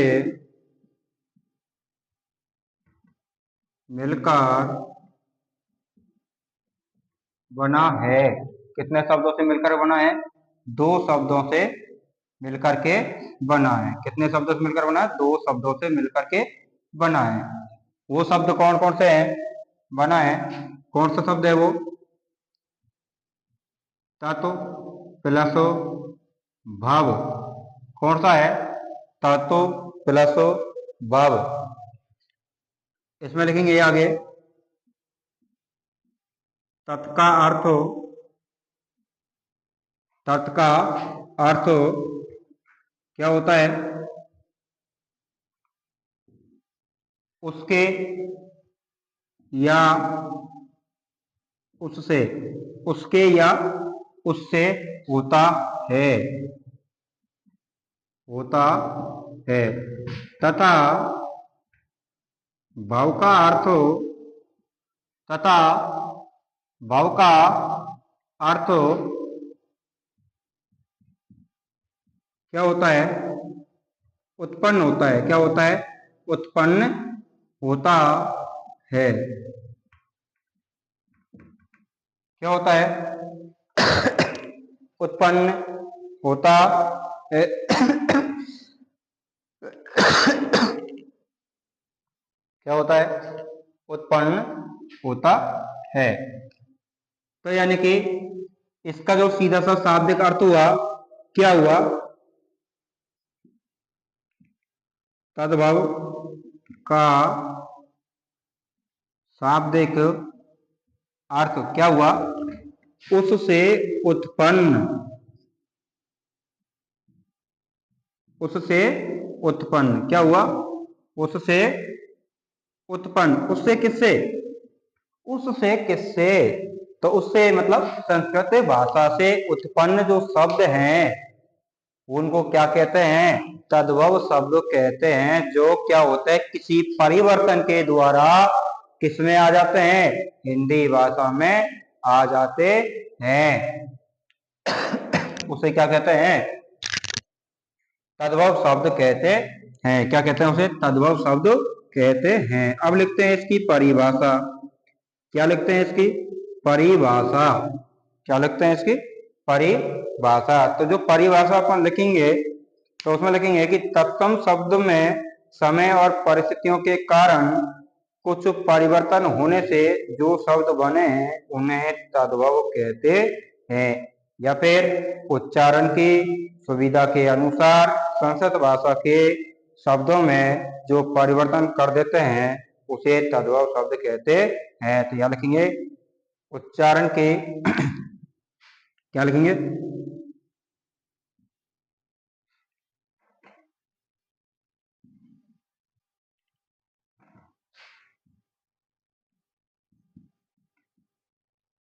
मिलकर बना है। कितने शब्दों से मिलकर बना है? दो शब्दों से मिलकर के बना है। कितने शब्दों से मिलकर बना है? दो शब्दों से मिलकर के बना है। वो शब्द कौन कौन से हैं? बना है, कौन सा शब्द है वो? तत्व प्लस भाव। कौन सा है? तत्व प्लस भाव। इसमें लिखेंगे आगे तत् का अर्थ, तत् का अर्थ क्या होता है? उसके या उससे, उसके या उससे होता है, होता है। तथा भाव का अर्थ, तथा भाव का अर्थ क्या होता है? उत्पन्न होता है। क्या होता है? उत्पन्न होता है। क्या होता है? उत्पन्न होता है। क्या होता है? उत्पन्न होता है। तो यानी कि इसका जो सीधा सा शाब्दिक अर्थ हुआ, क्या हुआ? तद्भव का शाब्दिक अर्थ क्या हुआ? उससे उत्पन्न, उससे उत्पन्न। क्या हुआ? उससे उत्पन्न। उससे किससे? उससे किससे? तो उससे मतलब संस्कृत भाषा से उत्पन्न जो शब्द हैं उनको क्या कहते हैं? तद्भव शब्द कहते हैं। जो क्या होता है? किसी परिवर्तन के द्वारा किसमें आ जाते हैं? हिंदी भाषा में आ जाते हैं। उसे क्या कहते हैं? तद्भव शब्द कहते हैं। क्या कहते हैं उसे? तद्भव शब्द कहते हैं। अब लिखते हैं इसकी परिभाषा। क्या लिखते हैं इसकी? परिभाषा। क्या लिखते हैं इसकी? परिभाषा। तो जो परिभाषा अपन लिखेंगे तो उसमें लिखेंगे कि तत्सम शब्द में समय और परिस्थितियों के कारण कुछ परिवर्तन होने से जो शब्द बने हैं उन्हें तद्भव कहते हैं। या फिर उच्चारण की सुविधा के अनुसार संस्कृत भाषा के शब्दों में जो परिवर्तन कर देते हैं उसे तद्भव शब्द कहते हैं। तो यहाँ लिखेंगे उच्चारण के क्या लिखेंगे?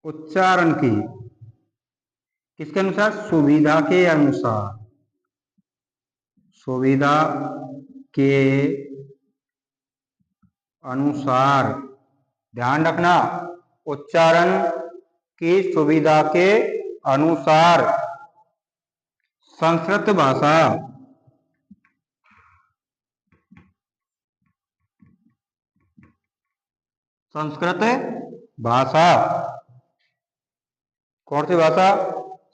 उच्चारण की किसके अनुसार? सुविधा के अनुसार। सुविधा के अनुसार। ध्यान रखना, उच्चारण की सुविधा के अनुसार संस्कृत भाषा, संस्कृत भाषा, कौन सी भाषा?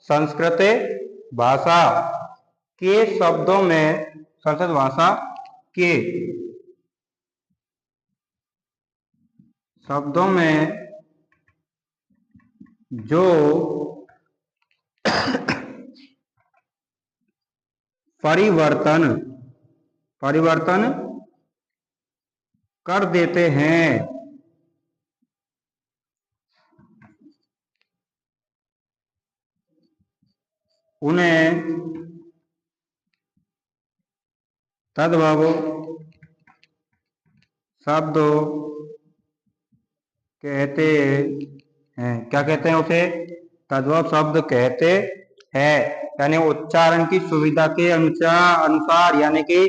संस्कृत भाषा के शब्दों में, संस्कृत भाषा के शब्दों में जो परिवर्तन कर देते हैं उन्हें तद्भव शब्द कहते हैं। क्या कहते हैं उसे? तद्भव शब्द कहते हैं। यानी उच्चारण की सुविधा के अनुसार, यानी कि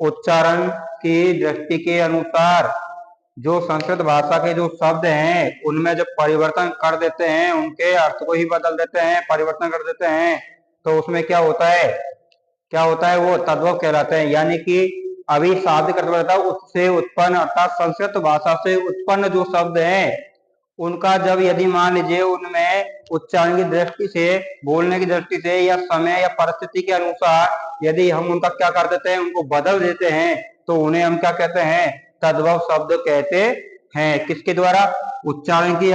उच्चारण की दृष्टि के अनुसार जो संस्कृत भाषा के जो शब्द हैं उनमें जब परिवर्तन कर देते हैं, उनके अर्थ को ही बदल देते हैं, परिवर्तन कर देते हैं, तो उसमें क्या होता है वो तद्भव कहलाते हैं। यानी कि अभी शाब्दिक अर्थ बताता उससे उत्पन्न, अर्थात संस्कृत भाषा से उत्पन्न जो शब्द हैं उनका जब यदि मान लीजिए उनमें उच्चारण की दृष्टि से, बोलने की दृष्टि से या समय या परिस्थिति के अनुसार यदि हम उनका क्या कर देते हैं, उनको बदल देते हैं, तो उन्हें हम क्या कहते हैं? तद्भव शब्द कहते हैं। किसके द्वारा? उच्चारण की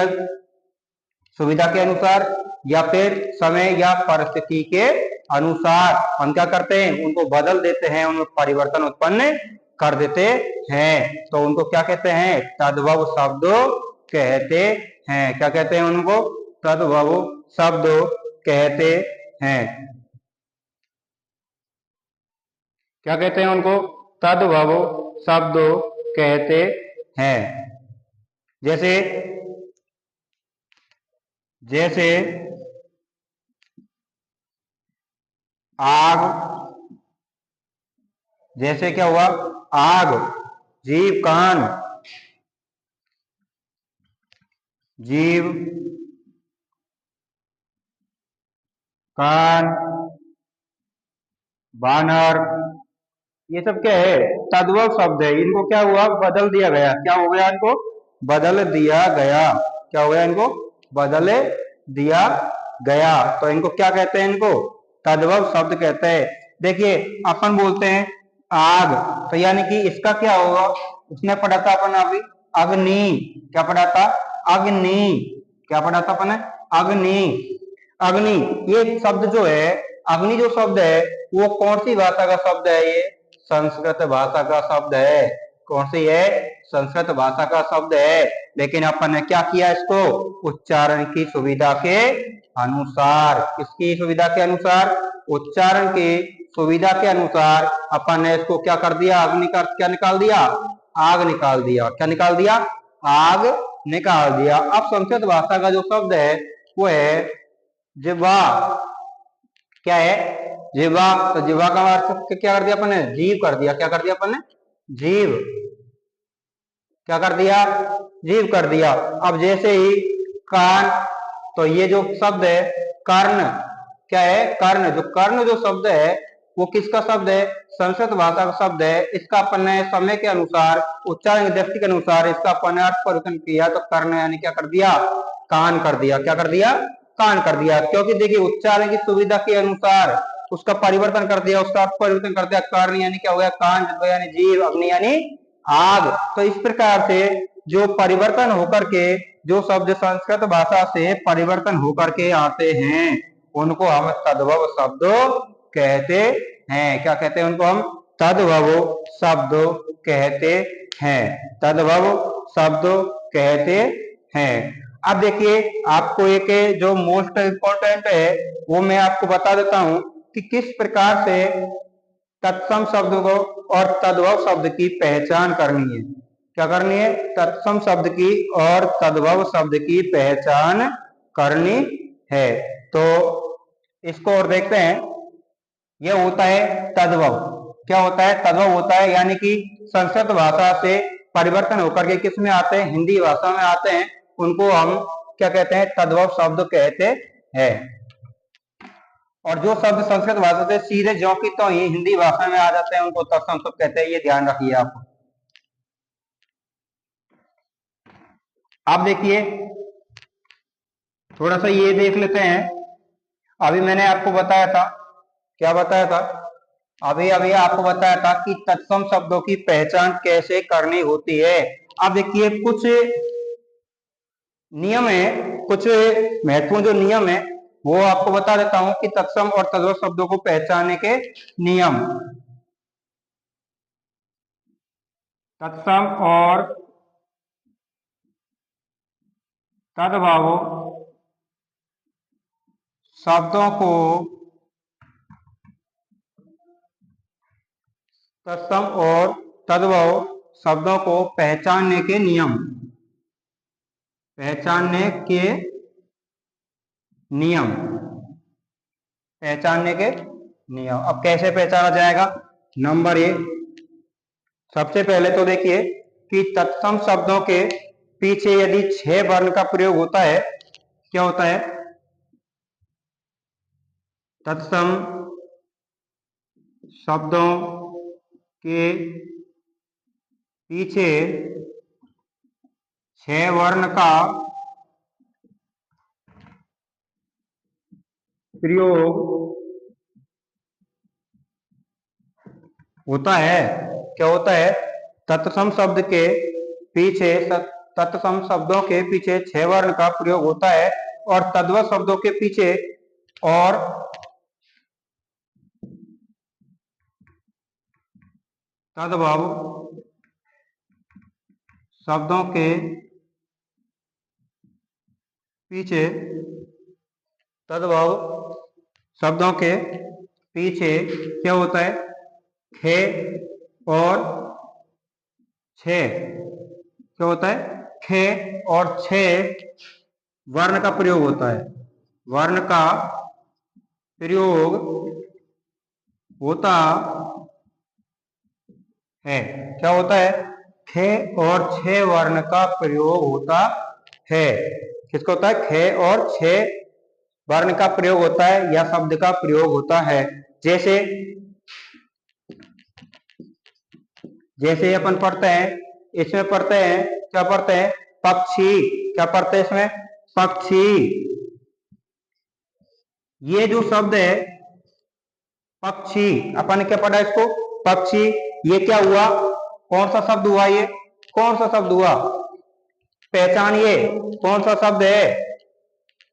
सुविधा के अनुसार या फिर समय या परिस्थिति के अनुसार हम क्या करते हैं? उनको बदल देते हैं, उनमें परिवर्तन उत्पन्न कर देते हैं, तो उनको क्या कहते हैं? तद्भव शब्द कहते हैं। क्या कहते हैं उनको? तद्भव शब्द कहते हैं। क्या कहते हैं उनको? तद्भव शब्द कहते हैं। जैसे आग, जैसे क्या हुआ? आग, जीव कान, जीव कान, बानर, ये सब क्या है? तद्भव शब्द है। इनको क्या हुआ? बदल दिया गया। क्या हो गया? इनको बदल दिया गया। क्या हो गया? इनको बदल दिया गया। तो इनको क्या कहते हैं? इनको तद्भव शब्द कहते हैं। देखिए अपन बोलते हैं आग, तो यानी कि इसका क्या होगा? उसने पढ़ा था अपन अभी अग्नि। क्या पढ़ा था? अग्नि। क्या पढ़ा था अपन? अग्नि। अग्नि ये शब्द जो है, अग्नि जो शब्द है वो कौन सी भाषा का शब्द है? ये संस्कृत भाषा का शब्द है। कौन सी है? संस्कृत भाषा का शब्द है। लेकिन अपन ने क्या किया? इसको उच्चारण की सुविधा के अनुसार, किसकी सुविधा के अनुसार? उच्चारण की सुविधा के अनुसार अपन ने इसको क्या कर दिया? अग्नि का क्या निकाल दिया? आग निकाल दिया। क्या निकाल दिया? आग निकाल दिया। अब संस्कृत भाषा का जो शब्द है वो है जिह्वा। क्या है? जिह्वा। तो जिह्वा का अर्थ क्या कर दिया अपन ने? जीव कर दिया। क्या कर दिया अपन ने? जीव। क्या कर दिया? जीव कर दिया। अब जैसे ही कान, तो ये जो शब्द है कर्ण, क्या है? कर्ण। जो कर्ण जो शब्द है वो किसका शब्द है? संस्कृत भाषा का शब्द है। इसका अपन ने समय के अनुसार, उच्चारण की दृष्टि के अनुसार इसका अपन ने अर्थ परिवर्तन किया, तो कर्ण यानी क्या कर दिया? कान कर दिया। क्या कर दिया? कान कर दिया। क्योंकि देखिए उच्चारण की सुविधा के अनुसार उसका परिवर्तन कर दिया, उसका अर्थ परिवर्तन कर दिया। कर्ण यानी क्या हो गया? कान यानी जीव, अग्नि यानी आग। तो इस प्रकार से जो परिवर्तन होकर के, जो शब्द संस्कृत भाषा से परिवर्तन होकर के आते हैं उनको हम तद्भव शब्द कहते हैं। क्या कहते हैं उनको? हम तद्भव शब्द कहते हैं। तद्भव शब्द कहते हैं। अब देखिए आपको एक जो मोस्ट इंपॉर्टेंट है वो मैं आपको बता देता हूं कि किस प्रकार से तत्सम शब्द को और तद्भव शब्द की पहचान करनी है। क्या करनी है? तत्सम शब्द की और तद्भव शब्द की पहचान करनी है। तो इसको और देखते हैं। यह होता है तद्भव। क्या होता है? तद्भव होता है यानी कि संस्कृत भाषा से परिवर्तन होकर के किस में आते हैं? हिंदी भाषा में आते हैं। उनको हम क्या कहते हैं? तद्भव शब्द कहते हैं। और जो शब्द संस्कृत भाषा से सीधे ज्यों की त्यों ही हिंदी भाषा में आ जाते हैं उनको तत्सम शब्द कहते हैं। ये ध्यान रखिए आप। आप देखिए थोड़ा सा ये देख लेते हैं। अभी मैंने आपको बताया था क्या बताया था? अभी अभी आपको बताया था कि तत्सम शब्दों की पहचान कैसे करनी होती है। अब देखिए कुछ नियम है, कुछ महत्वपूर्ण जो नियम है वो आपको बता देता हूं कि तत्सम और तद्भव शब्दों को पहचानने के नियम। तत्सम और तद्भव शब्दों को तत्सम और तद्भव शब्दों को पहचानने के नियम, पहचानने के नियम, पहचानने के नियम। अब कैसे पहचाना जाएगा? नंबर ए, सबसे पहले तो देखिए कि तत्सम शब्दों के पीछे यदि 6 वर्ण का प्रयोग होता है, क्या होता है? तत्सम शब्दों के पीछे 6 वर्ण का प्रयोग होता है। क्या होता है? तत्सम शब्द के पीछे, तत्सम शब्दों के पीछे 6 वर्ण का प्रयोग होता है और तद्भव शब्दों के पीछे और तद्भव शब्दों के पीछे, तद्भव शब्दों के पीछे क्या होता है? 6 और 6, क्या होता है? 6 और 6 वर्ण का प्रयोग होता है, वर्ण का प्रयोग होता है। क्या होता है? 6 और 6 वर्ण का प्रयोग होता है। किसको होता है? 6 और 6 वर्ण का प्रयोग होता है या शब्द का प्रयोग होता है। जैसे जैसे अपन पढ़ते हैं, इसमें पढ़ते हैं, क्या पढ़ते हैं? पक्षी। क्या पढ़ते हैं इसमें? पक्षी। ये जो शब्द है पक्षी, अपन ने क्या पढ़ा इसको? पक्षी। ये क्या हुआ? कौन सा शब्द हुआ? ये कौन सा शब्द हुआ? पहचानिए, कौन सा शब्द है?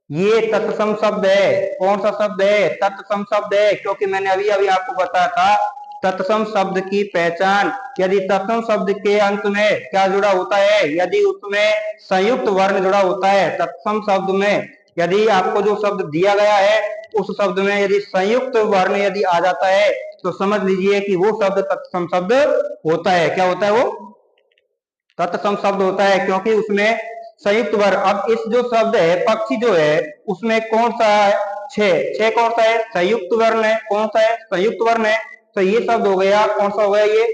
ये तत्सम शब्द है। कौन सा शब्द है? तत्सम शब्द है, क्योंकि मैंने अभी अभी आपको बताया था तत्सम शब्द की पहचान, यदि तत्सम शब्द के अंत में क्या जुड़ा होता है? यदि उसमें संयुक्त वर्ण जुड़ा होता है। तत्सम शब्द में यदि आपको जो शब्द दिया गया है उस शब्द में यदि संयुक्त वर्ण यदि आ जाता है तो समझ लीजिए कि वो शब्द तत्सम शब्द होता है। क्या होता है? वो तत्सम शब्द होता है, क्योंकि उसमें संयुक्त वर्ण। अब इस जो शब्द है पक्षी जो है उसमें कौन सा है? 6 कौन सा है? संयुक्त वर्ण है। कौन सा है? संयुक्त वर्ण है। तो ये शब्द हो गया, कौन सा हो गया? ये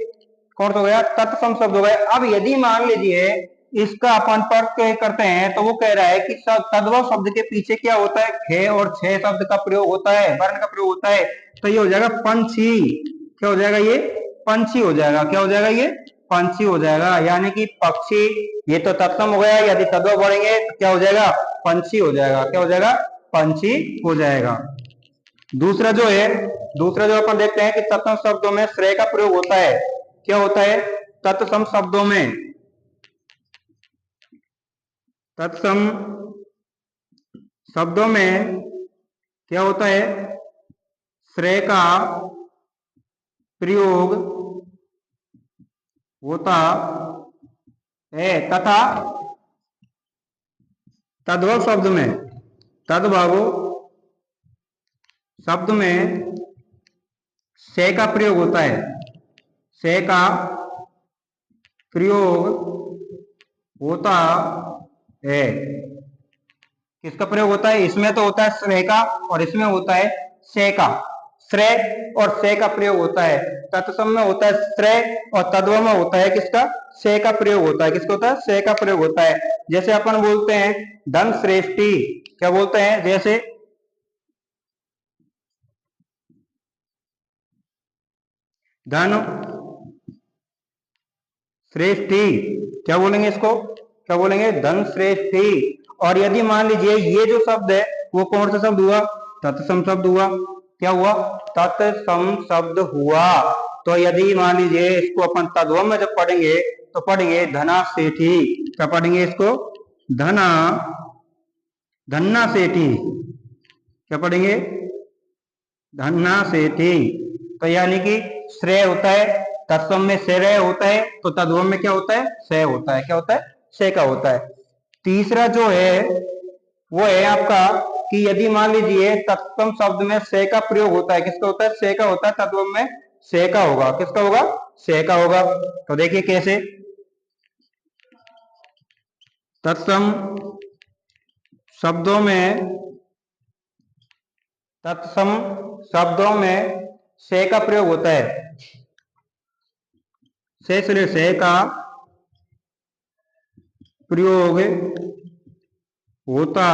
कौन सा हो गया? तत्सम शब्द हो गया। अब यदि मान लीजिए इसका अपन तर्क करते हैं तो वो कह रहा है कि तद्भव शब्द के पीछे क्या होता है? 6 और 6 शब्द का प्रयोग होता है, वर्ण का प्रयोग होता है। तो ये हो जाएगा पंछी। क्या हो जाएगा? ये पंछी हो जाएगा। क्या हो जाएगा? ये पंछी हो जाएगा। यानी कि पक्षी, ये तो तत्सम हो गया, यदि तद्भव बढ़ेंगे तो क्या हो जाएगा? पंछी हो जाएगा। क्या हो जाएगा? पंछी हो जाएगा। दूसरा जो है, दूसरा जो अपन देखते हैं कि तत्सम शब्दों में श्रेय का प्रयोग होता है। क्या होता है? तत्सम शब्दों में, तत्सम शब्दों में क्या होता है? श्रेय का प्रयोग होता है तथा तद्भव शब्द में, तद्भव शब्द में से का प्रयोग होता है। से का प्रयोग होता है। किसका प्रयोग होता है? इसमें तो होता है श्रेय का और इसमें होता है से का। श्रेय और से का प्रयोग होता है। तत्सम में होता है श्रेय और तद्भव में होता है किसका? से का प्रयोग होता है। किसका होता है? से का प्रयोग होता है। जैसे अपन बोलते हैं धन श्रेष्ठी। क्या बोलते हैं? जैसे धन श्रेष्ठी, क्या बोलेंगे इसको? क्या बोलेंगे? धन श्रेष्ठी। और यदि मान लीजिए ये जो शब्द है वो कौन सा शब्द हुआ? तत्सम शब्द हुआ। क्या हुआ, तत्सम शब्द हुआ। तो यदि मान लीजिए इसको अपन तद्भव में जब पढ़ेंगे तो पढ़ेंगे धना सेठी, क्या पढ़ेंगे इसको, धना धन्ना सेठी, क्या पढ़ेंगे, धन्ना सेठी। तो यानी कि श्रेय होता है, तत्सम में श्रेय होता है, तो तद्भव में क्या होता है, से होता है, क्या होता है, से का होता है। तीसरा जो है वो है आपका कि यदि मान लीजिए तत्सम शब्द में से का प्रयोग होता है, किसका होता है, से का होता है, तद्भव में से का होगा, किसका होगा, से का होगा। तो देखिए कैसे, तत्सम शब्दों में, तत्सम शब्दों में से का प्रयोग होता है, से का प्रयोग होता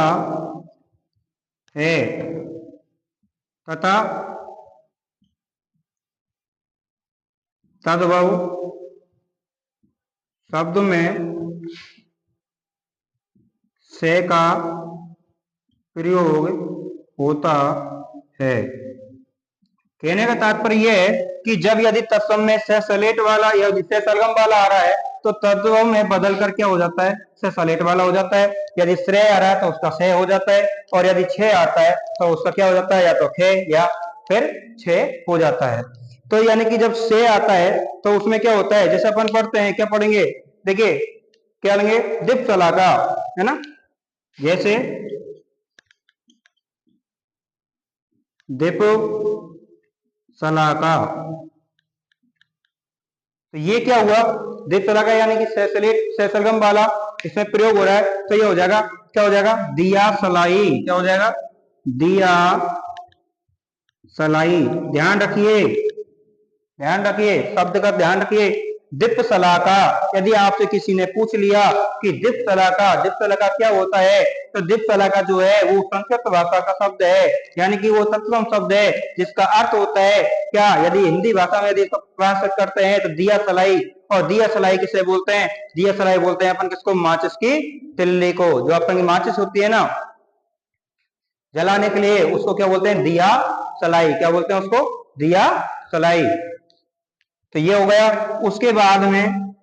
है तथा तद्भव शब्द में से का प्रयोग होता है। कहने का तात्पर्य यह है कि जब यदि तत्सम में से सलेट वाला या से सलगम वाला आ रहा है तो तद्भव में बदल कर क्या हो जाता है, से सलेट वाला हो जाता है। यदि श्रेय आ रहा है तो उसका से हो जाता है, और यदि छे आता है तो उसका क्या हो जाता है, या तो खे या फिर छे हो जाता है। तो यानी कि जब से आता है तो उसमें क्या होता है, जैसे अपन पढ़ते हैं, क्या पढ़ेंगे, देखिए क्या लेंगे, दीप सलाका, है ना, जैसे दीप सलाका। तो ये क्या हुआ, दीप सलाका यानी कि सैसलेट सैसलगम वाला इसमें प्रयोग हो रहा है, तो ये हो जाएगा, क्या हो जाएगा, दिया सलाई, क्या हो जाएगा, दिया सलाई। ध्यान रखिए, ध्यान रखिए, शब्द का ध्यान रखिए, दीप सलाका। यदि आपसे किसी ने पूछ लिया कि दीप सलाका क्या होता है, तो दीप सलाका जो है वो संस्कृत भाषा का शब्द है, यानी कि वो तत्सम शब्द है जिसका अर्थ होता है क्या, यदि हिंदी भाषा में यदि प्रयास करते हैं तो दिया सलाई। और दिया सलाई किसे बोलते हैं, दिया सलाई बोलते हैं अपन किसको, माचिस की तिल्ली को। जो अपन की माचिस होती है ना जलाने के लिए, उसको क्या बोलते हैं, दिया सलाई, क्या बोलते हैं उसको, दिया सलाई। तो ये हो गया। उसके बाद में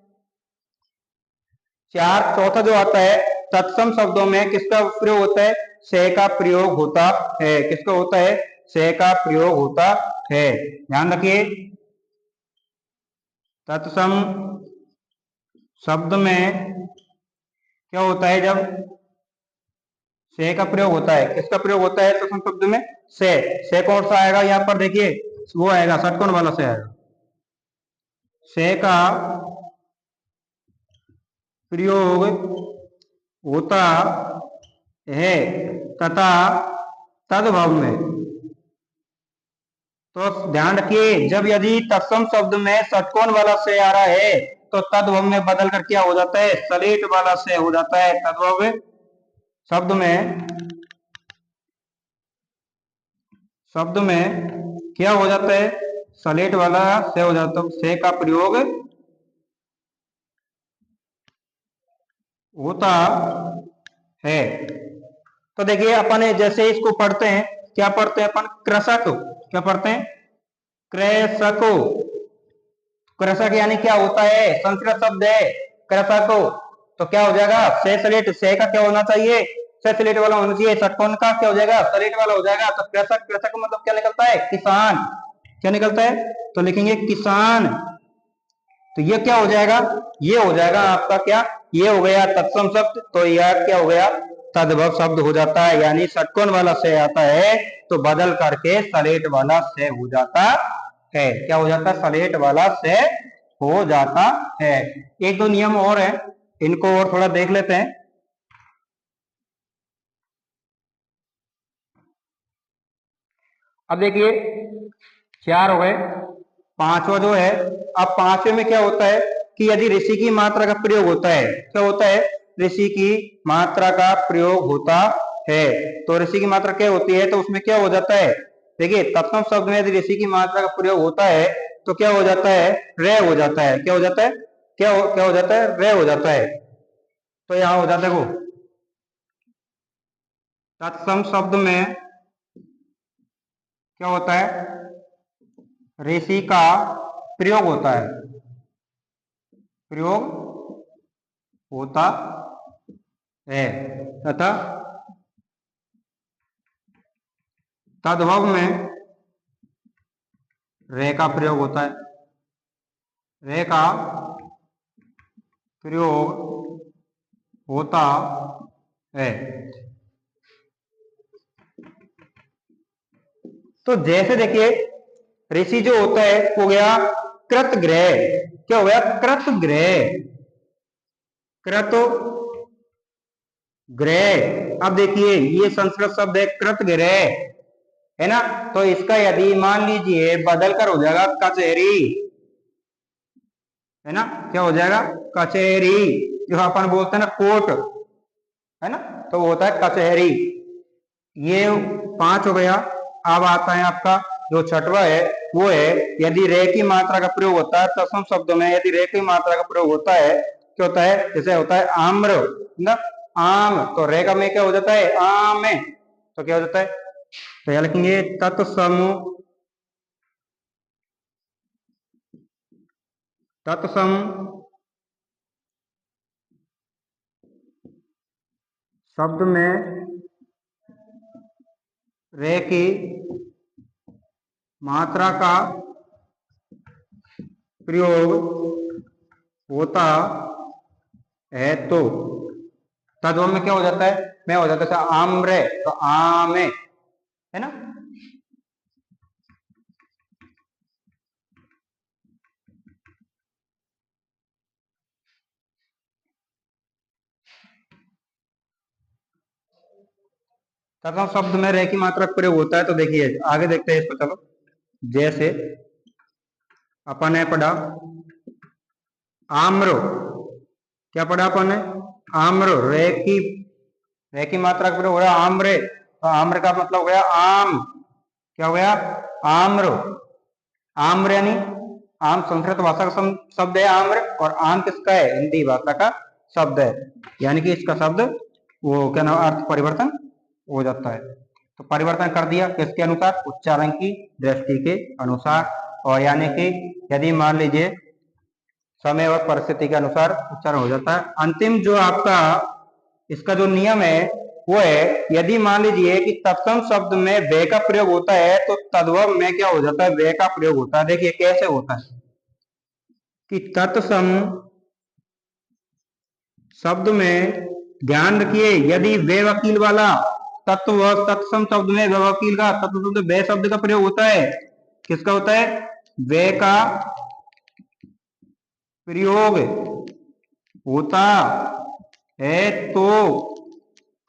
चौथा जो आता है, तत्सम शब्दों में किसका प्रयोग होता है, से का प्रयोग होता है, किसका होता है, से का प्रयोग होता है। ध्यान रखिए, तत्सम शब्द में क्या होता है, जब से का प्रयोग होता है, किसका प्रयोग होता है तत्सम शब्द में, से कौन सा आएगा यहाँ पर, देखिए वो आएगा षटकोण वाला से आएगा, से का प्रयोग होता है तथा तद्भव में। तो ध्यान रखिए, जब यदि तत्सम शब्द में षटकोण वाला से आ रहा है तो तद्भव में बदल कर क्या हो जाता है, सलेट वाला से हो जाता है। तद्भव शब्द में क्या हो जाता है, सलेट वाला से हो जाता है, से का प्रयोग होता है। तो देखिए अपन जैसे इसको पढ़ते हैं, क्या पढ़ते हैं अपन, कृषक, क्या पढ़ते हैं, कृषको। कृषक यानी क्या होता है, संस्कृत शब्द है कृषको। तो क्या हो जाएगा, से सलेट, से का क्या होना चाहिए, से सलेट वाला होना चाहिए, षटकोण का क्या हो जाएगा, सलेट वाला हो जाएगा। तो कृषक, कृषक मतलब क्या निकलता है, किसान, क्या निकलता है, तो लिखेंगे किसान। तो ये क्या हो जाएगा, ये हो जाएगा आपका क्या, ये हो गया तत्सम शब्द। तो यह क्या हो गया, तद्भव शब्द हो जाता है, यानी षटकोण वाला से आता है तो बदल करके सलेट वाला से हो जाता है। क्या हो जाता है, सलेट वाला से हो जाता है। एक दो नियम और है, इनको और थोड़ा देख लेते हैं। अब देखिए 4 हो गए, पांचवा जो है, अब पांचवे में क्या होता है कि यदि ऋषि की मात्रा का प्रयोग होता है, क्या होता है, ऋषि की मात्रा का प्रयोग होता है। तो ऋषि की मात्रा क्या होती है, तो उसमें क्या हो जाता है, देखिए तत्सम शब्द में यदि ऋषि की मात्रा का प्रयोग होता है तो क्या हो जाता है, रे हो जाता है। क्या हो जाता है, क्या हो जाता है, रे हो जाता है। तो यहां हो जाता है वो, तत्सम शब्द में क्या होता है, ऋषि का प्रयोग होता है, प्रयोग होता है तथा तद्भव में रे का प्रयोग होता है, रे का प्रयोग होता है। तो जैसे देखिए ऋषि जो होता है हो गया कृतग्रह, क्या हो गया, कृतग्रह, कृतग्रह। अब देखिए ये संस्कृत शब्द है कृतग्रह, है ना, तो इसका यदि मान लीजिए बदल कर हो जाएगा कचहरी, है ना, क्या हो जाएगा, कचहरी, जो अपन बोलते हैं ना कोर्ट, है ना, तो वो होता है कचहरी। ये 5 हो गया। अब आता है आपका जो छठवा है, वो है यदि रे की मात्रा का प्रयोग होता है तत्सम शब्दों में, यदि रे की मात्रा का प्रयोग होता है, क्या होता है, जैसे होता है आम्र, ना, आम, तो रे का में क्या हो जाता है, आम, तो क्या हो जाता है, तो यह लिखेंगे तत्सम, तत्सम शब्द में रे की मात्रा का प्रयोग होता है तो तद्भव में क्या हो जाता है, मैं हो जाता है आम्र, तो आम, है ना। तद्भव शब्द में रे की मात्रा का प्रयोग होता है, तो देखिए आगे देखते हैं इसको, चलो। जैसे अपन ने पढ़ा आम्रो, क्या पढ़ा अपन ने, आम्रो, रे की मात्रा का प्रयोग हो गया आम्रे, तो आम्र का मतलब हो गया आम, क्या हो गया, आम्र, आम्र यानी आम संस्कृत भाषा का शब्द है आम्र, और आम किसका है, हिंदी भाषा का शब्द है, यानी कि इसका शब्द वो क्या नाम, अर्थ परिवर्तन हो जाता है। तो परिवर्तन कर दिया किसके अनुसार, उच्चारण की दृष्टि के अनुसार, और यानी कि यदि मान लीजिए समय और परिस्थिति के अनुसार उच्चारण हो जाता है। अंतिम जो आपका इसका जो नियम है वो है, यदि मान लीजिए कि तत्सम शब्द में वे का प्रयोग होता है तो तद्भव में क्या हो जाता है, वे का प्रयोग होता है। देखिए कैसे होता है कि तत्सम शब्द में ध्यान रखिए, यदि वे वकील वाला तत्व, तत्सम शब्द में वे वकील का तत्व शब्द वे शब्द का प्रयोग होता है, किसका होता है, वे का प्रयोग होता है, तो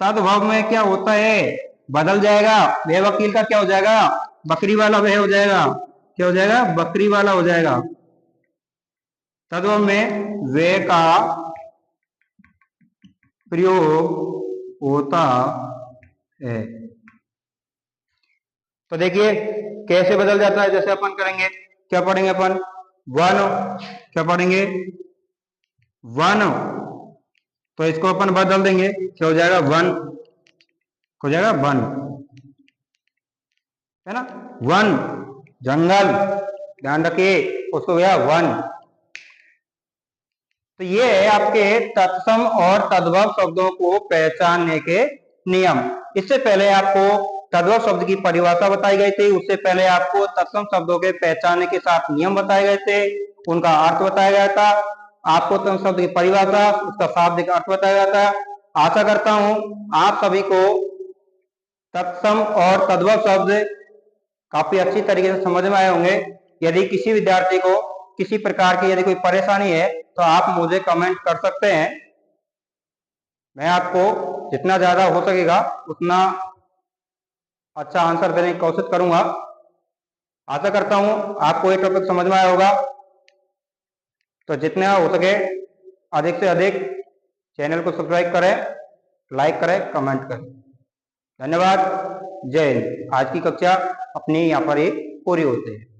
तद्भव में क्या होता है, बदल जाएगा, वे वकील का क्या हो जाएगा, बकरी वाला वह हो जाएगा, क्या हो जाएगा, बकरी वाला हो जाएगा। तद्भव में वे का प्रयोग होता है। तो देखिए कैसे बदल जाता है, जैसे अपन करेंगे, क्या पढ़ेंगे अपन, वन, क्या पढ़ेंगे, वन, तो इसको अपन बदल देंगे, क्या हो जाएगा, वन, हो जाएगा वन, है ना, वन, जंगल, ध्यान रखिए उसको गया वन। तो ये है आपके तत्सम और तद्भव शब्दों को पहचानने के नियम। इससे पहले आपको तद्भव शब्द की परिभाषा बताई गई थी, उससे पहले आपको तत्सम शब्दों के पहचानने के साथ नियम बताए गए थे, उनका अर्थ बताया गया था, आपको तत्सम शब्द की परिभाषा, उसका शाब्दिक अर्थ बताया गया था। आशा करता हूं आप सभी को तत्सम और तद्भव शब्द काफी अच्छी तरीके से समझ में आए होंगे। यदि किसी विद्यार्थी को किसी प्रकार की यदि कोई परेशानी है तो आप मुझे कमेंट कर सकते हैं, मैं आपको जितना ज्यादा हो सकेगा उतना अच्छा आंसर देने की कोशिश करूंगा। आशा करता हूं आपको ये टॉपिक समझ में आया होगा, तो जितना हो सके अधिक से अधिक चैनल को सब्सक्राइब करें, लाइक करें, कमेंट करें। धन्यवाद, जय हिंद। आज की कक्षा अपनी यहाँ पर ही पूरी होती है।